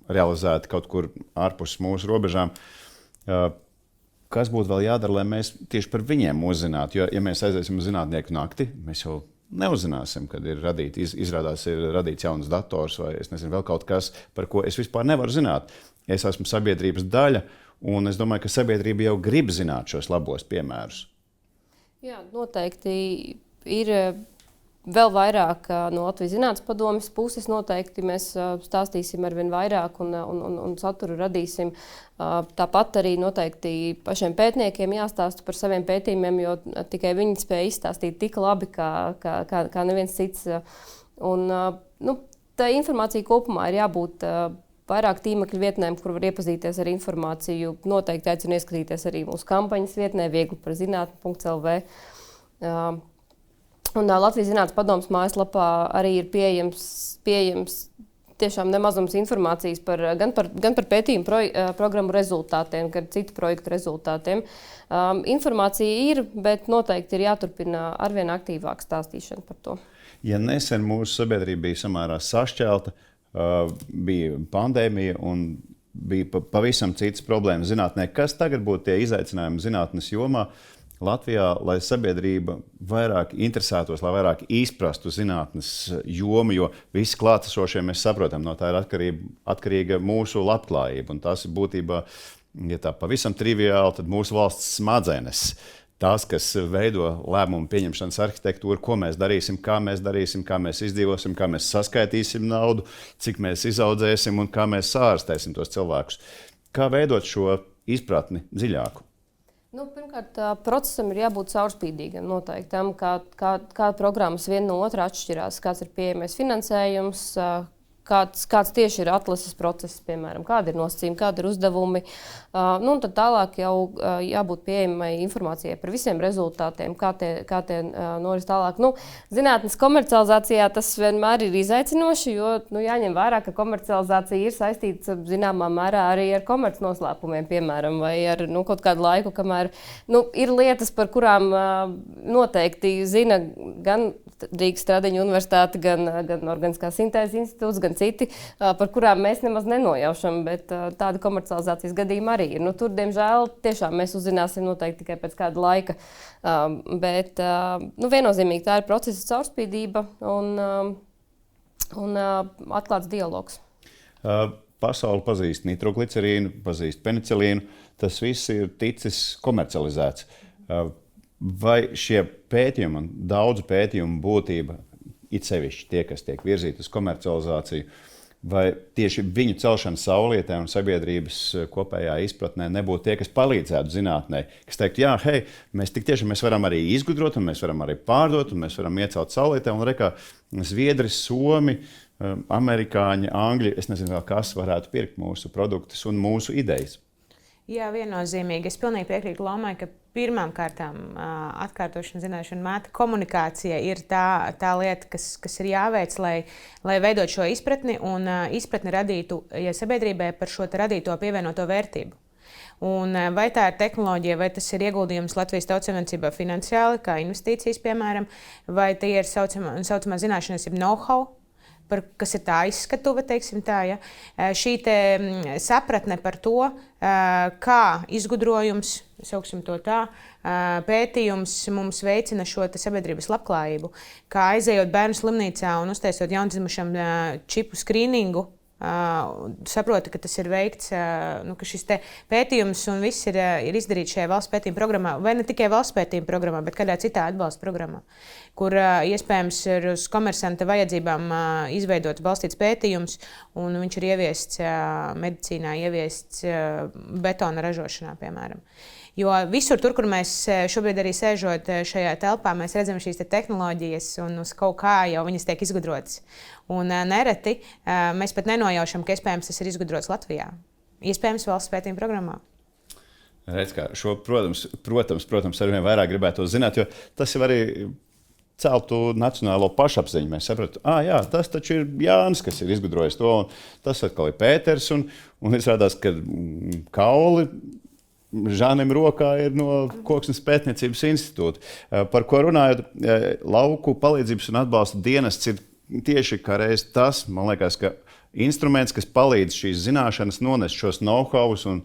realizēti kaut kur ārpus mūsu robežām, kas būtu vēl jādara, lai mēs tieši par viņiem uzzinātu? Jo, ja mēs aiziesim uz zinātnieku nakti, mēs jau neuzzināsim, kad ir izrādās radīts jauns dators vai es nezinu, vēl kaut kas, par ko es vispār nevaru zināt. Es esmu sabiedrības daļa, un es domāju, ka sabiedrība jau grib zināt šos labos piemērus. Jā, noteikti ir vēl vairāk no Latvijas Zinātnes padomes puses. Noteikti mēs stāstīsim arvien vairāk un saturu radīsim. Tāpat arī noteikti pašiem pētniekiem jāstāsta par saviem pētījumiem, jo tikai viņi spēja izstāstīt tik labi, kā neviens cits. Tā informācija kopumā ir jābūt vairāk tīmekļa vietnēm, kur var iepazīties ar informāciju. Noteikti aicinu ieskatīties arī mūsu kampaņas vietnē, viegli-par-zinātni.lv. Un Latvijas Zinātnes padomes mājaslapā arī ir pieejams tiešām nemazums informācijas gan par pētījumu programmu rezultātiem, gan citu projektu rezultātiem. Informācija ir, bet noteikti ir jāturpina arvien aktīvāk stāstīšana par to. Ja nesen mūsu sabiedrība bija samērā sašķelta, bija pandēmija un bija pavisam citas problēmas zinātnē, kas tagad būtu tie izaicinājumi zinātnes jomā Latvijā, lai sabiedrība vairāk interesētos, lai vairāk izprastu zinātnes jomu, jo visi klātesošie mēs saprotam, no tā ir atkarīga mūsu labklājība. Un tas ir būtībā, ja tā pavisam triviāli, tad mūsu valsts smadzenes. Tās, kas veido lēmumu pieņemšanas arhitektūru, ko mēs darīsim, kā mēs izdzīvosim, kā mēs saskaitīsim naudu, cik mēs izaudzēsim un kā mēs sārstēsim tos cilvēkus. Kā veidot šo izpratni dziļāku? Pirmkārt, procesam ir jābūt caurspīdīgam, noteikti tam, kā programmas viena no otra atšķirās, kāds ir pieejamais finansējums, kāds tieši ir atlases process, piemēram, kāda ir nosacījuma, kāda ir uzdevumi. Un tad tālāk jau jābūt pieejamai informācijai par visiem rezultātiem, kā tie noris tālāk. Zinātnes komercializācijā tas vienmēr ir izaicinoši, jo jāņem vērā, ka komercializācija ir saistīta zināmā mērā arī ar komercnoslēpumiem, piemēram, vai ar kaut kādu laiku, kamēr ir lietas, par kurām noteikti zina gan Rīgas Stradiņu universitāte, gan Organiskās sintēzes institūts, gan citi, par kurām mēs nemaz nenojaušam, bet tāda komercializācijas gadījuma arī ir. Tur, diemžēl, tiešām mēs uzzināsim noteikti tikai pēc kāda laika. Bet viennozīmīgi tā ir procesa caurspīdība un atklāts dialogs. Pasaule pazīst nitroglicerīnu, pazīst penicilīnu. Tas viss ir ticis komercializēts. Vai šie pētījumi un daudzu pētījumu būtība, it sevišķi tie, kas tiek virzīti uz komercializāciju, vai tieši viņu celšana saulietē un sabiedrības kopējā izpratnē nebūtu tie, kas palīdzētu zinātnē, kas teiktu, jā, hei, mēs varam arī izgudrot, un mēs varam arī pārdot, un mēs varam iecelt saulietē, un rekā Zviedri, Somi, amerikāņi, angļi, es nezinu vēl kas varētu pirkt mūsu produktus un mūsu idejas. Jā, viennozīmīgi. Es pilnīgi piekrītu Lomai, ka pirmām kārtām atkārtošana, zināšana, māte, komunikācija ir tā lieta, kas ir jāveic, lai veidot šo izpratni un izpratni radītu sabiedrībai par šo radīto pievienoto vērtību. Un vai tā ir tehnoloģija, vai tas ir ieguldījums Latvijas tautsaimniecībā finansiāli, kā investīcijas, piemēram, vai tie ir saucamā zināšanas, jeb know-how, kas ir tā izskatuve, teiksim tā, ja? Šī sapratne par to, kā izgudrojums, sauksim to tā, pētījums mums veicina šo sabiedrības labklājību, kā aizejot bērnu slimnīcā un uztaisot jaundzimušam čipu skrīningu, saproti, ka tas ir veikts, ka šis pētījums un viss ir izdarīts šajā valsts pētījuma programmā, vai ne tikai valsts pētījuma programmā, bet kādā citā atbalsta programmā, kur iespējams ir uz komersanta vajadzībām izveidots balstīts pētījums, un viņš ir ieviests medicīnā, ieviests betona ražošanā, piemēram. Jo visur tur, kur mēs šobrīd arī sēžot šajā telpā, mēs redzam šīs tehnoloģijas un uz kaut kā jau viņas tiek izgudrotas. Un nereti mēs pat nenojaušam, ka iespējams tas ir izgudrots Latvijā. Iespējams valsts pētījuma programmā. Redz, kā šo, protams, arvien vairāk gribētu zināt, jo tas jau arī celtu nacionālo pašapziņu. Mēs saprotam, jā, tas taču ir Jānis, kas ir izgudrojis to, un tas atkal ir Pēters, un izrādās, ka kauli Žānim rokā ir no Koksnes pētniecības institūta. Par ko runājot, lauku palīdzības un atbalsta dienests ir tieši kā reiz tas, man liekas, ka instruments, kas palīdz šīs zināšanas nonest šos know-hows un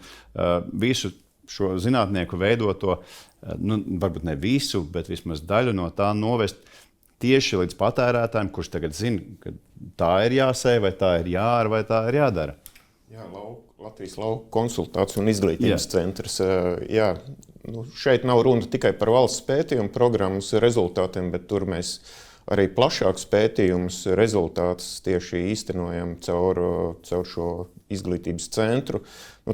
visu šo zinātnieku veidoto, varbūt ne visu, bet vismaz daļu no tā novest tieši līdz patērētājiem, kurš tagad zina, ka tā ir jāsēj, vai tā ir jāara, vai tā ir jādara. Jā, Latvijas lauku konsultāciju un izglītības centrs. Jā, šeit nav runa tikai par valsts pētījumu programmas rezultātiem, bet tur mēs arī plašākus pētījumus rezultātus tieši īstenojam caur šo izglītības centru.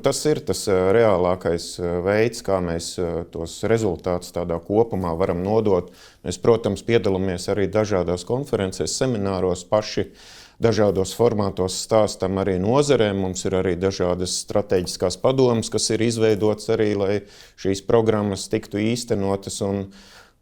Tas ir tas reālākais veids, kā mēs tos rezultātus tādā kopumā varam nodot. Mēs, protams, piedalāmies arī dažādās konferencēs, semināros paši, dažādos formātos stāstam arī nozarēm. Mums ir arī dažādas strateģiskās padomas, kas ir izveidotas arī, lai šīs programmas tiktu īstenotas. Un,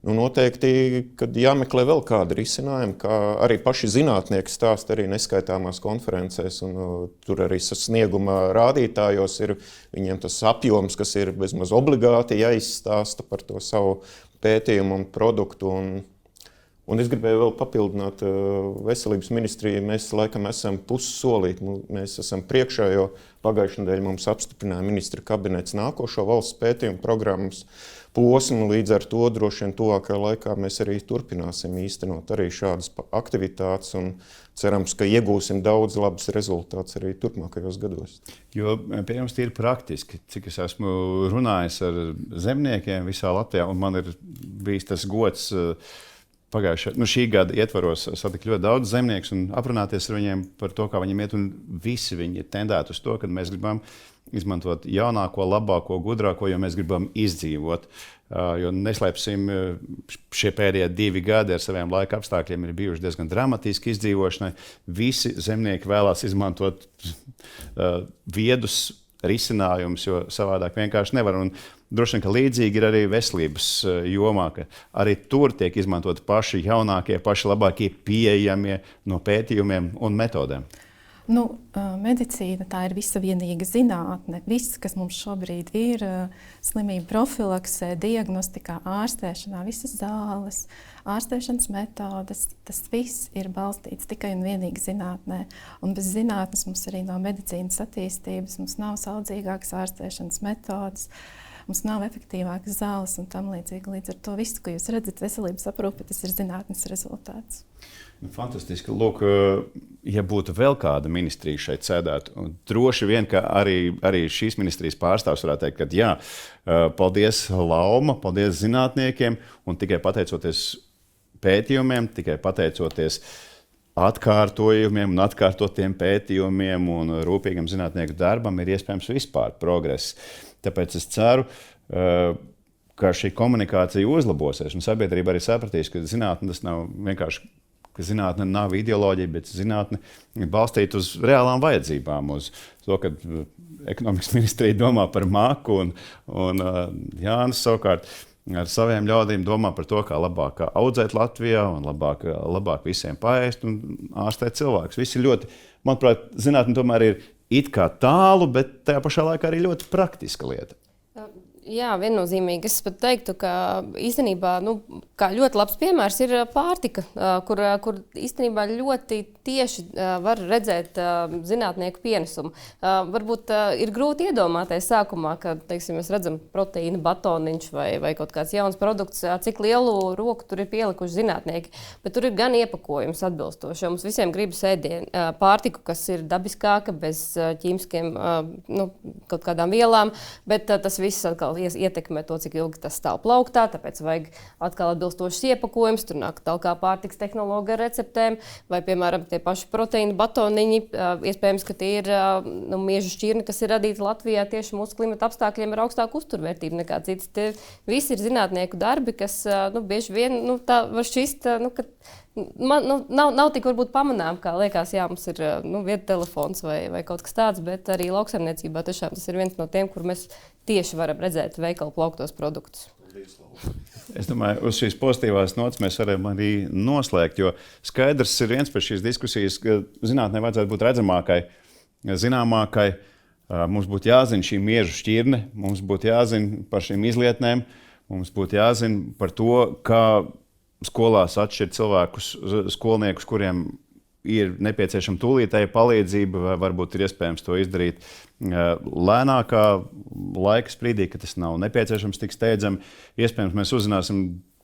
noteikti, kad jāmeklē vēl kādi risinājumi, kā arī paši zinātnieki stāst arī neskaitāmās konferencēs. Un, tur arī sasnieguma rādītājos ir viņiem tas apjoms, kas ir bezmaz obligāti jāizstāsta par to savu pētījumu un produktu. Un es gribēju vēl papildināt veselības ministriju. Mēs laikam esam pussolīt. Mēs esam priekšā, jo pagājušajā nedēļā mums apstiprināja ministra kabinets nākošo valsts pētījumu programmas posmu. Līdz ar to droši vien tuvākajā laikā mēs arī turpināsim īstenot arī šādas aktivitātes un cerams, ka iegūsim daudz labus rezultātus arī turpmākajos gados. Jo pie jums ir praktiski, cik es esmu runājis ar zemniekiem visā Latvijā, un man ir bijis tas gods šī gada ietvaros satikt ļoti daudz zemniekus un aprunāties ar viņiem par to, kā viņiem iet. Un visi viņi ir tendēti uz to, ka mēs gribam izmantot jaunāko, labāko, gudrāko, jo mēs gribam izdzīvot. Jo neslēpsim, šie pēdējie 2 gadi ar saviem laika apstākļiem ir bijuši diezgan dramatiski izdzīvošanai. Visi zemnieki vēlās izmantot viedus risinājumus, jo savādāk vienkārši nevar. Un droši vien, ka līdzīgi ir arī veselības jomā, ka arī tur tiek izmantot paši jaunākie, paši labākie pieejamie no pētījumiem un metodēm. Medicīna tā ir visavienīga zinātne. Viss, kas mums šobrīd ir slimību profilaksē, diagnostikā, ārstēšanā, visas zāles, ārstēšanas metodes, tas viss ir balstīts tikai un vienīgi zinātnē. Un bez zinātnes mums arī nav medicīnas attīstības, mums nav saudzīgākas ārstēšanas metodes, mums nav efektīvākas zāles un tam līdzīgi. Līdz ar to visu, ko jūs redzat veselības aprūpe, tas ir zinātnes rezultāts. Fantastiski. Lūk, ja būtu vēl kāda ministrija šeit sēdētu, droši vien, ka arī šīs ministrijas pārstāvs varētu teikt, ka jā, paldies Lauma, paldies zinātniekiem, un tikai pateicoties pētījumiem, tikai pateicoties atkārtojumiem un atkārtotiem pētījumiem un rūpīgam zinātnieku darbam ir iespējams vispār progress. Tāpēc es ceru, ka šī komunikācija uzlabosies, un sabiedrība arī sapratīs, ka zinātne tas nav vienkārši, ka zinātne nav ideoloģija, bet zinātne ir balstīta uz reālām vajadzībām, uz to, ka ekonomikas ministrija domā par māku, un Jānis savukārt ar saviem ļaudīm domā par to, kā labāk audzēt Latvijā un labāk visiem paēst un ārstēt cilvēkus. Visi ļoti, manuprāt, zinātne tomēr ir it kā tālu, bet tajā pašā laikā arī ļoti praktiska lieta. Jā, viennozīmīgi. Es pat teiktu, ka īstenībā kā ļoti labs piemērs ir pārtika, kur īstenībā ļoti tieši var redzēt zinātnieku pienesumu. Varbūt ir grūti iedomāties sākumā, ka mēs redzam proteīna batoniņš vai kaut kāds jauns produkts, cik lielu roku tur ir pielikuši zinātnieki. Bet tur ir gan iepakojums atbilstoši, jo mums visiem gribas pārtiku, kas ir dabiskāka, bez ķīmiskiem kaut kādām vielām, bet tas viss atkal ietekmē to, cik ilgi tas stāv plauktā, tāpēc vajag atkal atbilstošs iepakojums, tur nāk tālāk pārtikas tehnologa ar receptēm, vai, piemēram, tie paši proteīna batoniņi, iespējams, ka tie ir miežu šķirni, kas ir radīti Latvijā tieši mūsu klimata apstākļiem ar augstāku uzturvērtību nekā citas. Tie visi ir zinātnieku darbi, kas bieži vien tā var šķist, ka nav tik varbūt pamanām, kā liekas, jā, mums ir viedtelefons vai kaut kas tāds, bet arī lauksaimniecībā tiešām tas ir viens no tiem, kur mēs tieši varam redzēt veikalu plauktos produktus. Es domāju, uz šīs pozitīvās nots mēs varam arī noslēgt, jo skaidrs ir viens pēc šīs diskusijas, ka zinātnē vajadzētu būt redzamākai, zināmākai. Mums būtu jāzina šī miežu šķirne, mums būtu jāzina par šīm izlietnēm, mums būtu jāzina par to, kā skolās atšķirt skolniekus, kuriem ir nepieciešama tūlītēja palīdzība, vai varbūt ir iespējams to izdarīt lēnākā laika sprīdī, ka tas nav nepieciešams tik steidzami. Iespējams, mēs uzzināsim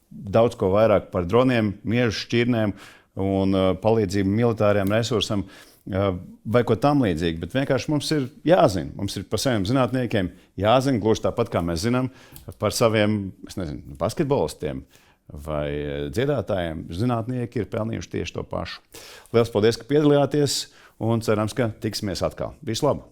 daudz ko vairāk par droniem, miežu šķirnēm un palīdzību militāriem resursam vai ko tam līdzīgi. Bet vienkārši mums ir jāzina. Mums ir par saviem zinātniekiem jāzina, gluži tāpat, kā mēs zinām par saviem, basketbolistiem vai dziedātājiem. Zinātnieki ir pelnījuši tieši to pašu. Lielas paldies, ka piedalījāties, un cerams, ka tiksimies atkal. Visu labu!